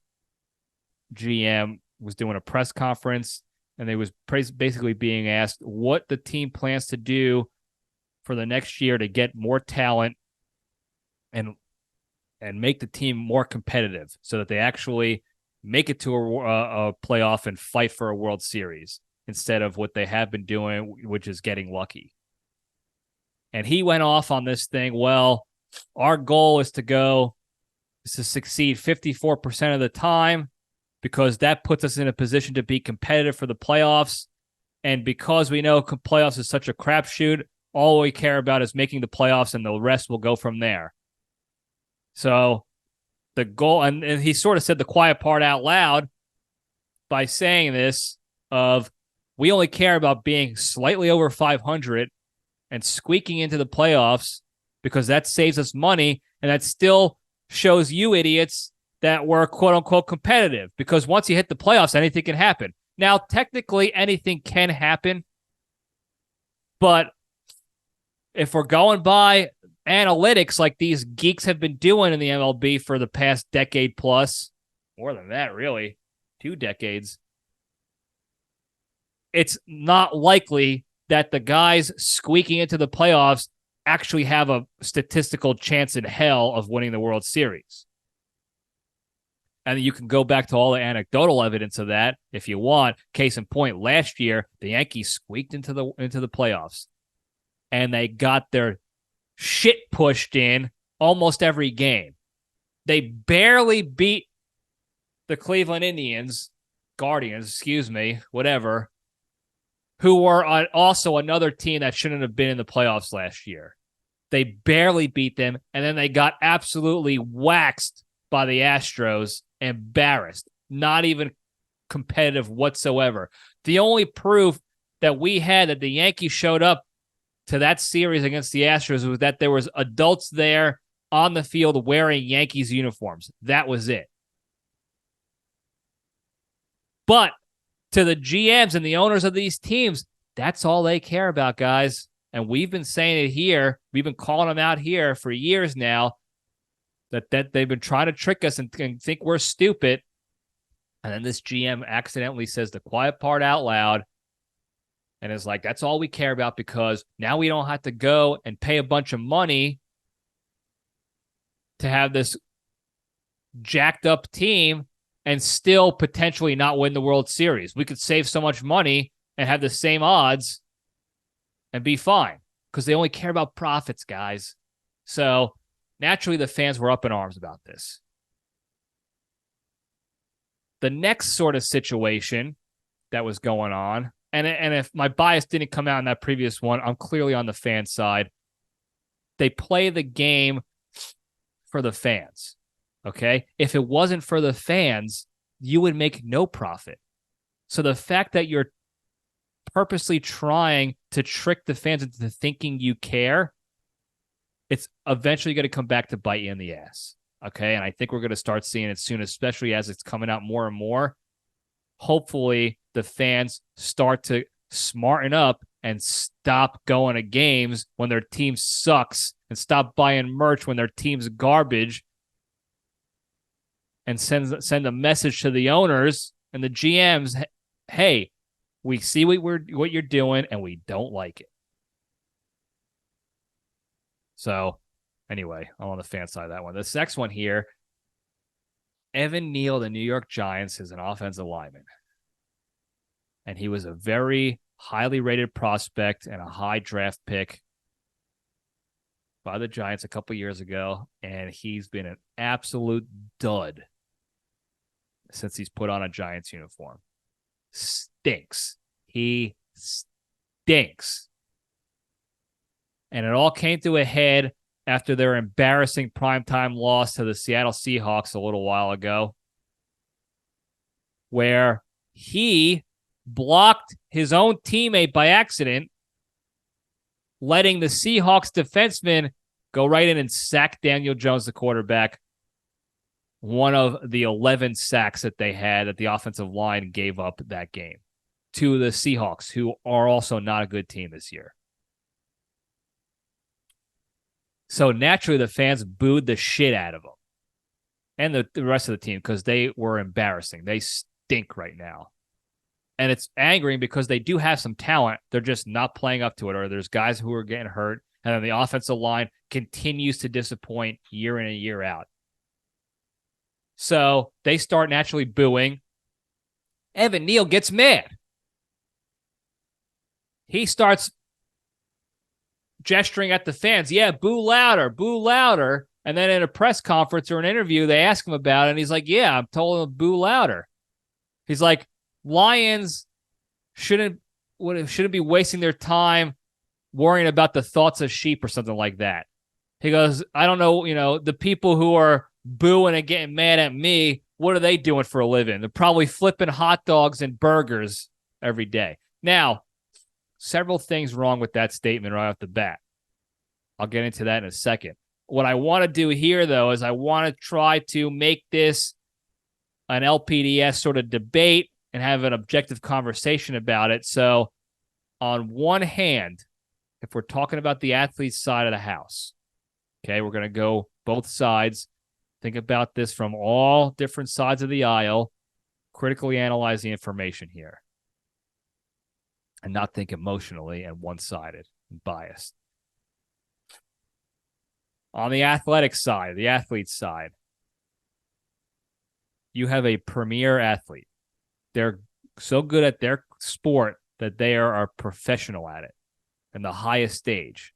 GM was doing a press conference, and they was basically being asked what the team plans to do for the next year to get more talent and make the team more competitive so that they actually make it to a playoff and fight for a World Series instead of what they have been doing, which is getting lucky. And he went off on this thing. Well, our goal is to succeed 54% of the time because that puts us in a position to be competitive for the playoffs. And because we know playoffs is such a crapshoot, all we care about is making the playoffs and the rest will go from there. So the goal, and he sort of said the quiet part out loud by saying this of, we only care about being slightly over 500 and squeaking into the playoffs because that saves us money, and that still shows you idiots that we're quote-unquote competitive, because once you hit the playoffs, anything can happen. Now, technically, anything can happen, but if we're going by analytics like these geeks have been doing in the MLB for the past decade plus, more than that, really, 2 decades, it's not likely that the guys squeaking into the playoffs actually have a statistical chance in hell of winning the World Series. And you can go back to all the anecdotal evidence of that if you want. Case in point, last year, the Yankees squeaked into the playoffs, and they got their shit pushed in almost every game. They barely beat the Cleveland Guardians, whatever, who were also another team that shouldn't have been in the playoffs last year. They barely beat them, and then they got absolutely waxed by the Astros, embarrassed, not even competitive whatsoever. The only proof that we had that the Yankees showed up to that series against the Astros was that there was adults there on the field wearing Yankees uniforms. That was it. But to the GMs and the owners of these teams, that's all they care about, guys. And we've been saying it here. We've been calling them out here for years now that they've been trying to trick us and think we're stupid. And then this GM accidentally says the quiet part out loud and is like, that's all we care about because now we don't have to go and pay a bunch of money to have this jacked up team and still potentially not win the World Series. We could save so much money and have the same odds and be fine because they only care about profits, guys. So naturally, the fans were up in arms about this. The next sort of situation that was going on, and if my bias didn't come out in that previous one, I'm clearly on the fan side. They play the game for the fans, okay? If it wasn't for the fans, you would make no profit. So the fact that you're purposely trying to trick the fans into thinking you care, it's eventually going to come back to bite you in the ass, okay? And I think we're going to start seeing it soon, especially as it's coming out more and more. Hopefully, the fans start to smarten up and stop going to games when their team sucks and stop buying merch when their team's garbage and send a message to the owners and the GMs, hey, we see what you're doing and we don't like it. So, anyway, I'm on the fan side of that one. This next one here, Evan Neal, the New York Giants, is an offensive lineman. And he was a very highly rated prospect and a high draft pick by the Giants a couple years ago. And he's been an absolute dud since he's put on a Giants uniform. Stinks. He stinks. And it all came to a head after their embarrassing primetime loss to the Seattle Seahawks a little while ago, where he blocked his own teammate by accident, letting the Seahawks defenseman go right in and sack Daniel Jones, the quarterback, one of the 11 sacks that they had that the offensive line gave up that game to the Seahawks, who are also not a good team this year. So naturally, the fans booed the shit out of him and the rest of the team because they were embarrassing. They stink right now. And it's angering because they do have some talent. They're just not playing up to it, or there's guys who are getting hurt, and then the offensive line continues to disappoint year in and year out. So they start naturally booing. Evan Neal gets mad. He starts gesturing at the fans. Yeah, boo louder, boo louder. And then in a press conference or an interview, they ask him about it, and he's like, yeah, I'm told him to boo louder. He's like, Lions shouldn't be wasting their time worrying about the thoughts of sheep or something like that. He goes, I don't know, the people who are booing and getting mad at me, what are they doing for a living? They're probably flipping hot dogs and burgers every day. Now, several things wrong with that statement right off the bat. I'll get into that in a second. What I want to do here, though, is I want to try to make this an LPDS sort of debate and have an objective conversation about it. So on one hand, if we're talking about the athlete's side of the house, okay, we're going to go both sides. Think about this from all different sides of the aisle. Critically analyze the information here. and not think emotionally and one-sided and biased. On the athletic side, the athlete side, you have a premier athlete. They're so good at their sport that they are a professional at it and the highest stage.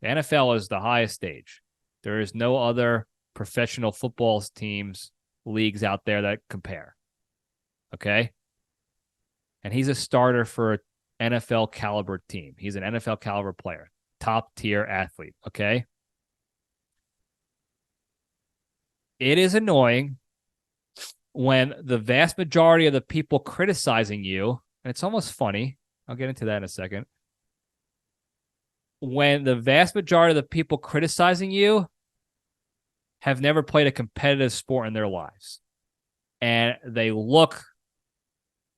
The NFL is the highest stage. There is no other professional football teams, leagues out there that compare. Okay? And he's a starter for an NFL caliber team. He's an NFL caliber player, top tier athlete. Okay? It is annoying when the vast majority of the people criticizing you, and it's almost funny, I'll get into that in a second, when the vast majority of the people criticizing you have never played a competitive sport in their lives. And they look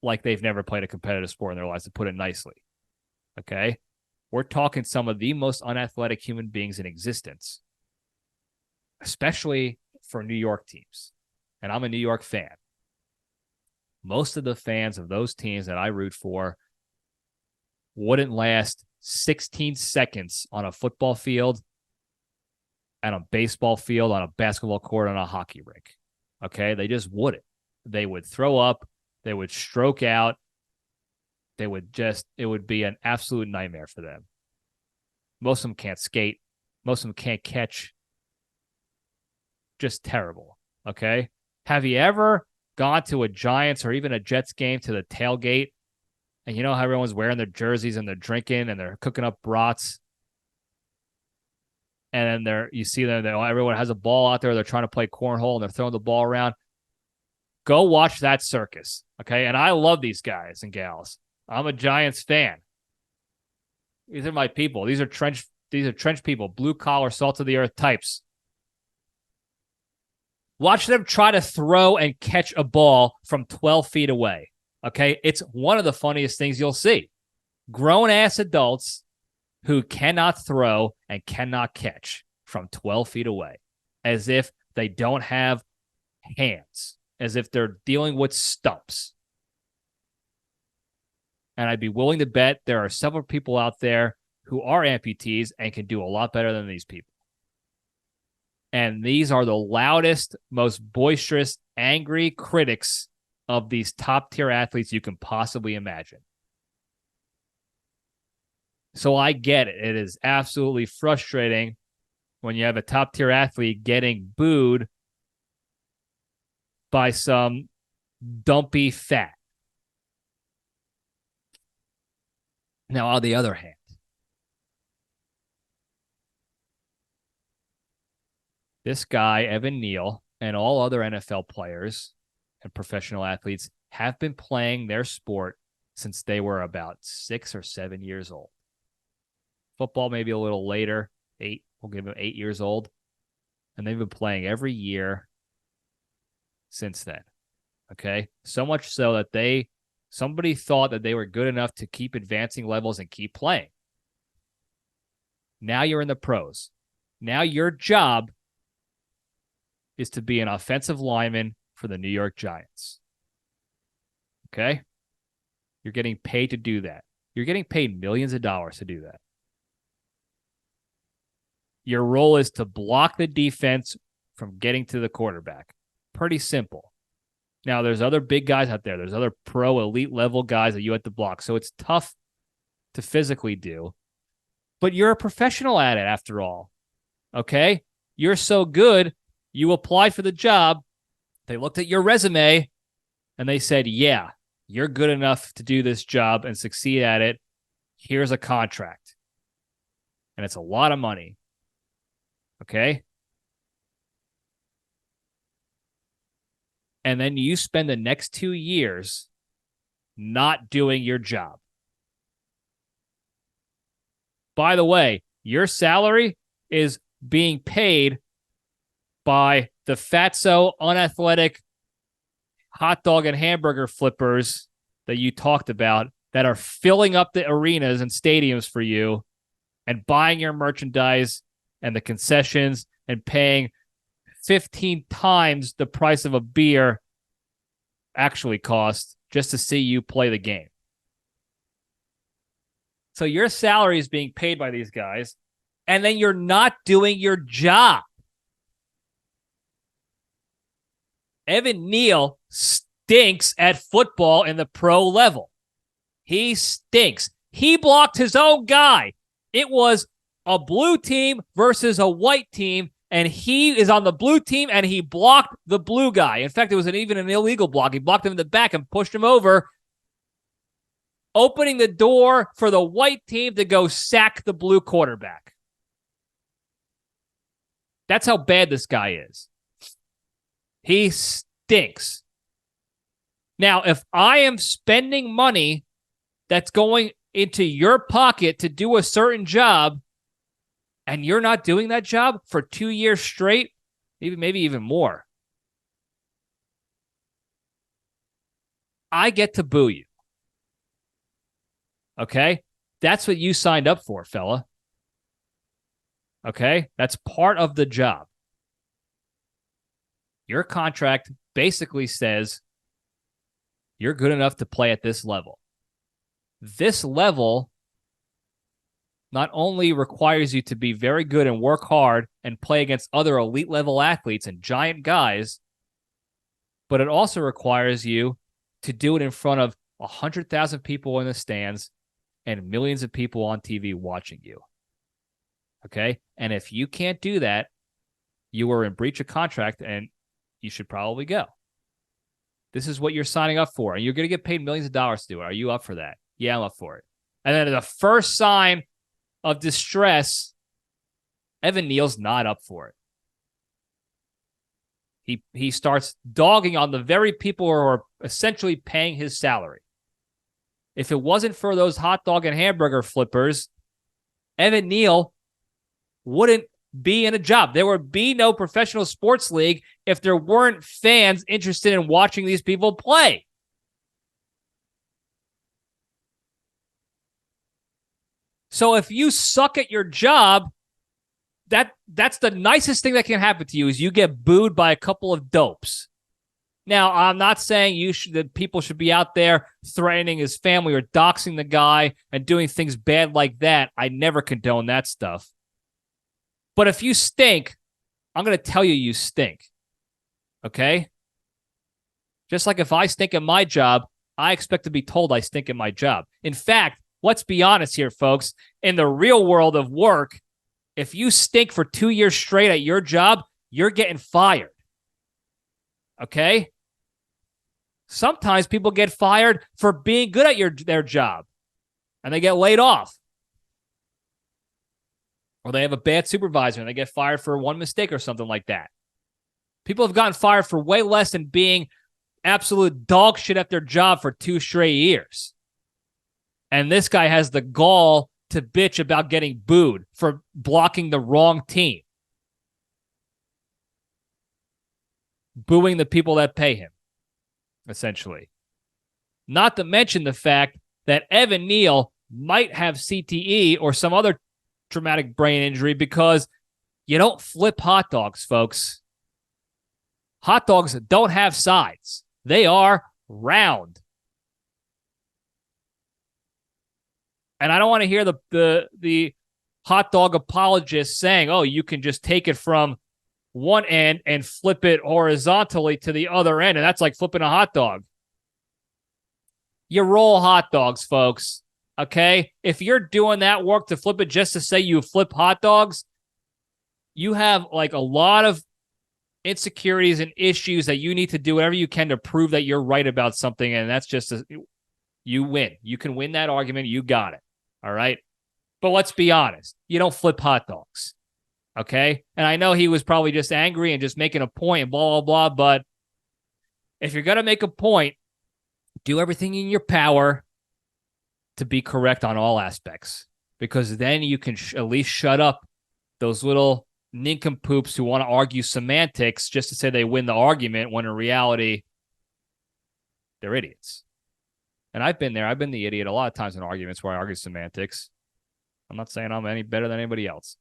like they've never played a competitive sport in their lives, to put it nicely. Okay? We're talking some of the most unathletic human beings in existence, especially for New York teams. And I'm a New York fan. Most of the fans of those teams that I root for wouldn't last 16 seconds on a football field, on a baseball field, on a basketball court, on a hockey rink. Okay? They just wouldn't. They would throw up. They would stroke out. It would be an absolute nightmare for them. Most of them can't skate. Most of them can't catch. Just terrible. Okay? Have you ever gone to a Giants or even a Jets game to the tailgate, and you know how everyone's wearing their jerseys and they're drinking and they're cooking up brats, and then you see them, everyone has a ball out there, they're trying to play cornhole and they're throwing the ball around. Go watch that circus, okay? And I love these guys and gals. I'm a Giants fan. These are my people. These are trench people, blue collar, salt of the earth types. Watch them try to throw and catch a ball from 12 feet away, okay? It's one of the funniest things you'll see. Grown-ass adults who cannot throw and cannot catch from 12 feet away, as if they don't have hands, as if they're dealing with stumps. And I'd be willing to bet there are several people out there who are amputees and can do a lot better than these people. And these are the loudest, most boisterous, angry critics of these top-tier athletes you can possibly imagine. So I get it. It is absolutely frustrating when you have a top-tier athlete getting booed by some dumpy fat. Now, on the other hand, this guy, Evan Neal, and all other NFL players and professional athletes have been playing their sport since they were about 6 or 7 years old. Football maybe a little later, 8. We'll give them 8 years old. And they've been playing every year since then. Okay? So much so that somebody thought that they were good enough to keep advancing levels and keep playing. Now you're in the pros. Now your job is to be an offensive lineman for the New York Giants. Okay? You're getting paid to do that. You're getting paid millions of dollars to do that. Your role is to block the defense from getting to the quarterback. Pretty simple. Now, there's other big guys out there. There's other pro elite level guys that you have to block. So it's tough to physically do. But you're a professional at it after all. Okay? You're so good. You applied for the job. They looked at your resume and they said, yeah, you're good enough to do this job and succeed at it. Here's a contract. And it's a lot of money. Okay? And then you spend the next 2 years not doing your job. By the way, your salary is being paid by the fatso, unathletic hot dog and hamburger flippers that you talked about that are filling up the arenas and stadiums for you and buying your merchandise and the concessions and paying 15 times the price of a beer actually costs just to see you play the game. So your salary is being paid by these guys, and then you're not doing your job. Evan Neal stinks at football in the pro level. He stinks. He blocked his own guy. It was a blue team versus a white team, and he is on the blue team, and he blocked the blue guy. In fact, it was even an illegal block. He blocked him in the back and pushed him over, opening the door for the white team to go sack the blue quarterback. That's how bad this guy is. He stinks. Now, if I am spending money that's going into your pocket to do a certain job, and you're not doing that job for 2 years straight, maybe even more, I get to boo you. Okay? That's what you signed up for, fella. Okay? That's part of the job. Your contract basically says you're good enough to play at this level. This level not only requires you to be very good and work hard and play against other elite level athletes and giant guys, but it also requires you to do it in front of 100,000 people in the stands and millions of people on TV watching you. Okay? And if you can't do that, you are in breach of contract and you should probably go. This is what you're signing up for, and you're going to get paid millions of dollars to do it. Are you up for that? Yeah, I'm up for it. And then the first sign of distress, Evan Neal's not up for it. He starts dogging on the very people who are essentially paying his salary. If it wasn't for those hot dog and hamburger flippers, Evan Neal wouldn't be in a job. There would be no professional sports league if there weren't fans interested in watching these people play. So if you suck at your job, that's the nicest thing that can happen to you is you get booed by a couple of dopes. Now, I'm not saying that people should be out there threatening his family or doxing the guy and doing things bad like that. I never condone that stuff. But if you stink, I'm going to tell you you stink. Okay? Just like if I stink at my job, I expect to be told I stink at my job. In fact, let's be honest here, folks. In the real world of work, if you stink for 2 years straight at your job, you're getting fired. Okay? Sometimes people get fired for being good at their job, and they get laid off. Or they have a bad supervisor, and they get fired for one mistake or something like that. People have gotten fired for way less than being absolute dog shit at their job for 2 straight years. And this guy has the gall to bitch about getting booed for blocking the wrong team. Booing the people that pay him, essentially. Not to mention the fact that Evan Neal might have CTE or some other traumatic brain injury because you don't flip hot dogs, folks. Hot dogs don't have sides. They are round. And I don't want to hear the hot dog apologists saying, oh, you can just take it from one end and flip it horizontally to the other end, and that's like flipping a hot dog. You roll hot dogs, folks, okay? If you're doing that work to flip it just to say you flip hot dogs, you have like a lot of insecurities and issues that you need to do whatever you can to prove that you're right about something, and that's just you win. You can win that argument. You got it. All right? But let's be honest. You don't flip hot dogs. Okay? And I know he was probably just angry and just making a point and blah, blah, blah, but if you're going to make a point, do everything in your power to be correct on all aspects, because then you can at least shut up those little nincompoops who want to argue semantics just to say they win the argument when in reality, they're idiots. And I've been there. I've been the idiot a lot of times in arguments where I argue semantics. I'm not saying I'm any better than anybody else.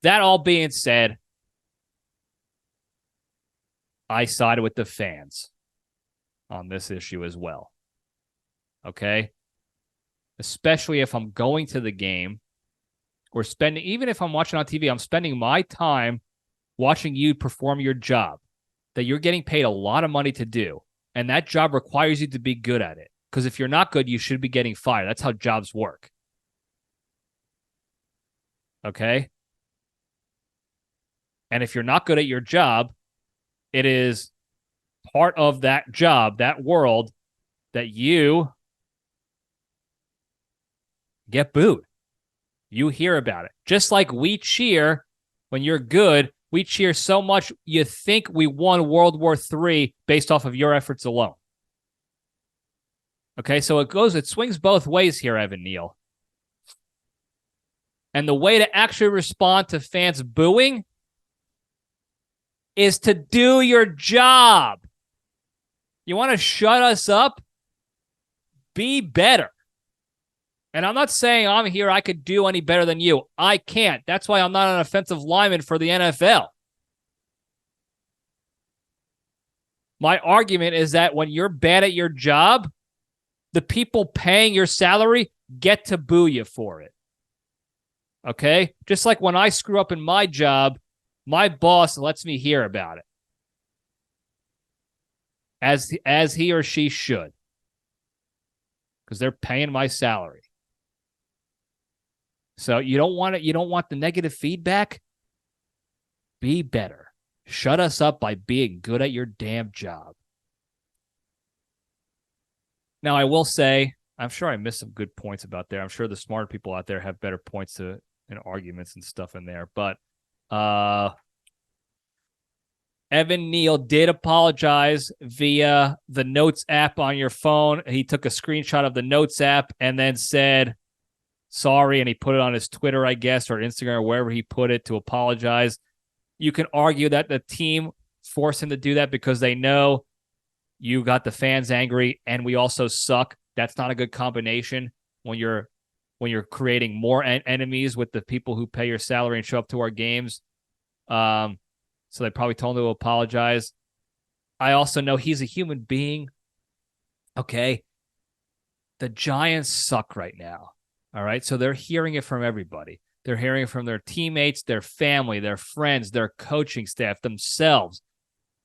That all being said, I sided with the fans on this issue as well. Okay? especially if I'm going to the game or even if I'm watching on TV, I'm spending my time watching you perform your job that you're getting paid a lot of money to do. And that job requires you to be good at it. Because if you're not good, you should be getting fired. That's how jobs work. Okay? And if you're not good at your job, it is part of that job, that world, that you get booed. You hear about it. Just like we cheer when you're good, we cheer so much you think we won World War III based off of your efforts alone. Okay, so it swings both ways here, Evan Neal. And the way to actually respond to fans booing is to do your job. You want to shut us up? Be better. And I'm not saying I'm here, I could do any better than you. I can't. That's why I'm not an offensive lineman for the NFL. My argument is that when you're bad at your job, the people paying your salary get to boo you for it. Okay? Just like when I screw up in my job, my boss lets me hear about it. As he or she should. Because they're paying my salary. So you don't want it. You don't want the negative feedback. Be better. Shut us up by being good at your damn job. Now, I will say, I'm sure I missed some good points about there. I'm sure the smarter people out there have better points and arguments and stuff in there. But Evan Neal did apologize via the Notes app on your phone. He took a screenshot of the Notes app and then said sorry, and he put it on his Twitter, I guess, or Instagram, or wherever he put it to apologize. You can argue that the team forced him to do that because they know you got the fans angry and we also suck. That's not a good combination when you're creating more enemies with the people who pay your salary and show up to our games. So they probably told him to apologize. I also know he's a human being. Okay. The Giants suck right now. All right. So they're hearing it from everybody. They're hearing it from their teammates, their family, their friends, their coaching staff, themselves.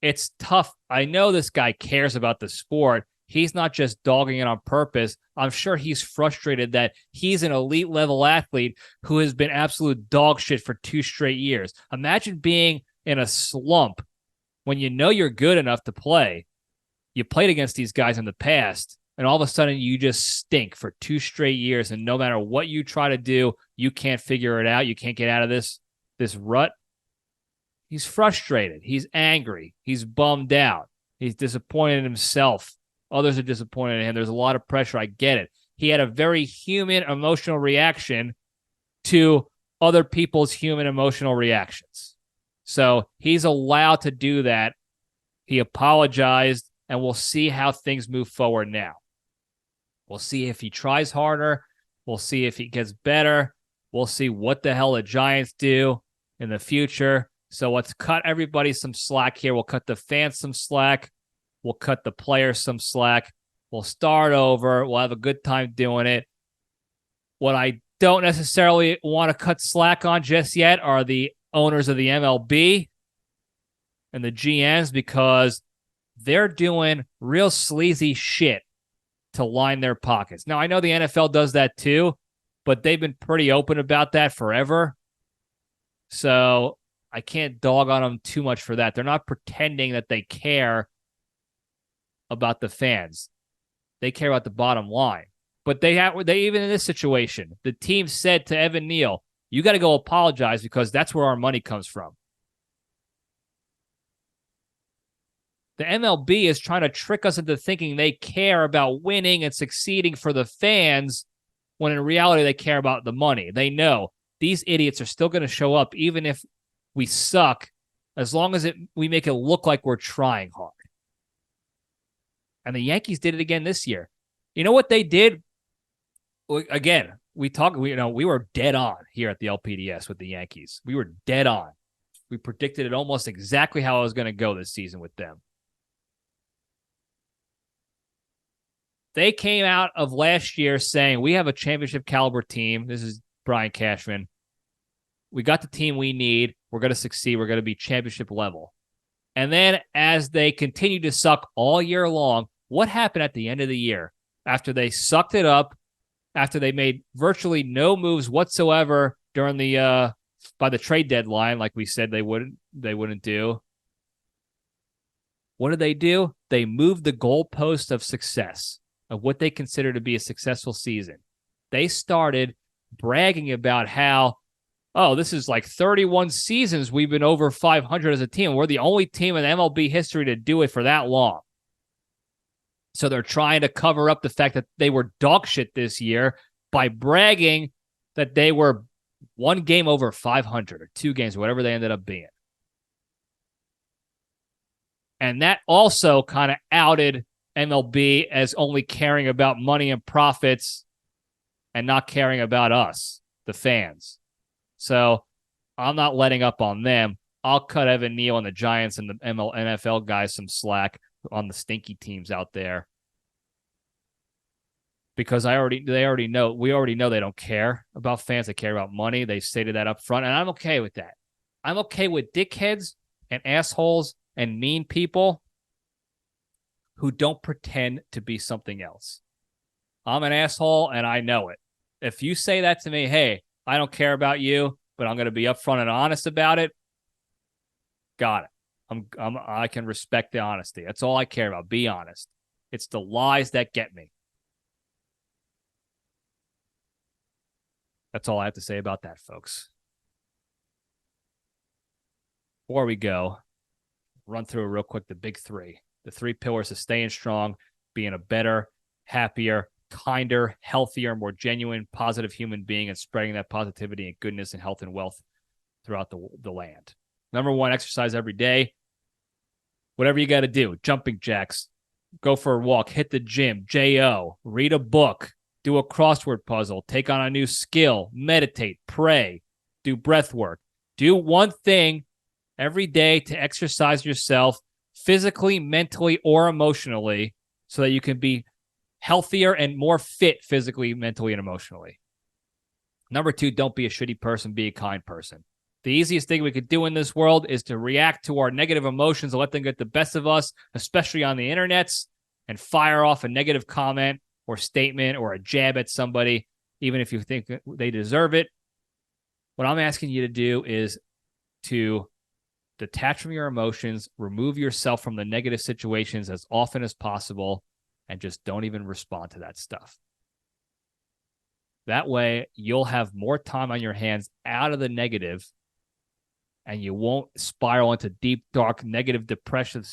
It's tough. I know this guy cares about the sport. He's not just dogging it on purpose. I'm sure he's frustrated that he's an elite level athlete who has been absolute dog shit for 2 straight years. Imagine being in a slump when you know you're good enough to play. You played against these guys in the past, and all of a sudden you just stink for 2 straight years, and no matter what you try to do, you can't figure it out. You can't get out of this rut. He's frustrated. He's angry. He's bummed out. He's disappointed in himself. Others are disappointed in him. There's a lot of pressure. I get it. He had a very human emotional reaction to other people's human emotional reactions. So he's allowed to do that. He apologized, and we'll see how things move forward now. We'll see if he tries harder. We'll see if he gets better. We'll see what the hell the Giants do in the future. So let's cut everybody some slack here. We'll cut the fans some slack. We'll cut the players some slack. We'll start over. We'll have a good time doing it. What I don't necessarily want to cut slack on just yet are the owners of the MLB and the GMs, because they're doing real sleazy shit to line their pockets. Now, I know the NFL does that too, but they've been pretty open about that forever. So I can't dog on them too much for that. They're not pretending that they care about the fans. They care about the bottom line. But they even in this situation, the team said to Evan Neal, you got to go apologize because that's where our money comes from. The MLB is trying to trick us into thinking they care about winning and succeeding for the fans, when in reality they care about the money. They know these idiots are still going to show up even if we suck, as long as we make it look like we're trying hard. And the Yankees did it again this year. You know what they did? Again, we were dead on here at the LPDS with the Yankees. We were dead on. We predicted it almost exactly how it was going to go this season with them. They came out of last year saying, we have a championship caliber team. This is Brian Cashman. We got the team we need. We're going to succeed. We're going to be championship level. And then as they continued to suck all year long, what happened at the end of the year? After they sucked it up, after they made virtually no moves whatsoever during the by the trade deadline, like we said they wouldn't do. What did they do? They moved the goalpost of success, of what they consider to be a successful season. They started bragging about how, oh, this is like 31 seasons we've been over 500 as a team. We're the only team in MLB history to do it for that long. So they're trying to cover up the fact that they were dog shit this year by bragging that they were one game over 500 or 2 games, whatever they ended up being. And that also kind of outed MLB as only caring about money and profits and not caring about us, the fans. So I'm not letting up on them. I'll cut Evan Neal and the Giants and the NFL guys some slack on the stinky teams out there, because we already know they don't care about fans. They care about money. They stated that up front, and I'm okay with that. I'm okay with dickheads and assholes and mean people who don't pretend to be something else. I'm an asshole, and I know it. If you say that to me, hey, I don't care about you, but I'm going to be upfront and honest about it, got it. I can respect the honesty. That's all I care about. Be honest. It's the lies that get me. That's all I have to say about that, folks. Before we go, run through real quick the big 3. The 3 pillars of staying strong, being a better, happier, kinder, healthier, more genuine, positive human being, and spreading that positivity and goodness and health and wealth throughout the land. Number 1, exercise every day. Whatever you got to do, jumping jacks, go for a walk, hit the gym, JO, read a book, do a crossword puzzle, take on a new skill, meditate, pray, do breath work. Do one thing every day to exercise yourself physically, mentally, or emotionally so that you can be healthier and more fit physically, mentally, and emotionally. Number 2, don't be a shitty person, be a kind person. The easiest thing we could do in this world is to react to our negative emotions and let them get the best of us, especially on the internets, and fire off a negative comment or statement or a jab at somebody, even if you think they deserve it. What I'm asking you to do is to detach from your emotions, remove yourself from the negative situations as often as possible, and just don't even respond to that stuff. That way, you'll have more time on your hands out of the negative, and you won't spiral into deep, dark, negative, depressive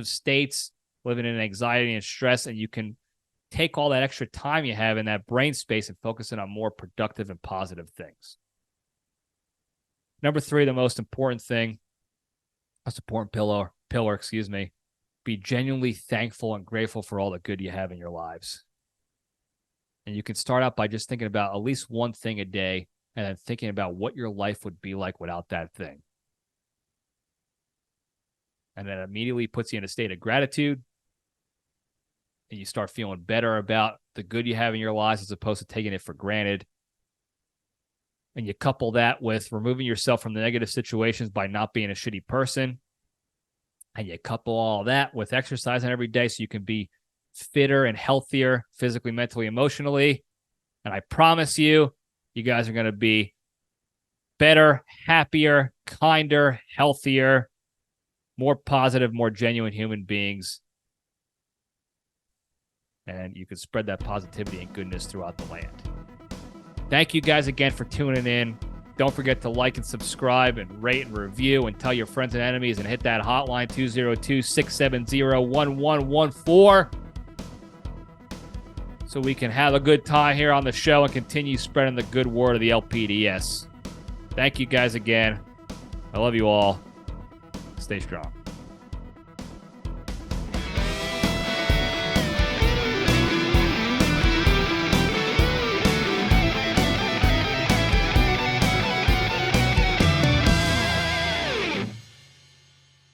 states, living in anxiety and stress, and you can take all that extra time you have in that brain space and focus it on more productive and positive things. Number 3, the most important pillar, be genuinely thankful and grateful for all the good you have in your lives. And you can start out by just thinking about at least one thing a day and then thinking about what your life would be like without that thing. And that immediately puts you in a state of gratitude, and you start feeling better about the good you have in your lives as opposed to taking it for granted. And you couple that with removing yourself from the negative situations by not being a shitty person. And you couple all that with exercising every day so you can be fitter and healthier physically, mentally, emotionally. And I promise you, you guys are going to be better, happier, kinder, healthier, more positive, more genuine human beings. And you can spread that positivity and goodness throughout the land. Thank you guys again for tuning in. Don't forget to like and subscribe and rate and review and tell your friends and enemies and hit that hotline 202-670-1114 so we can have a good time here on the show and continue spreading the good word of the LPDS. Thank you guys again. I love you all. Stay strong.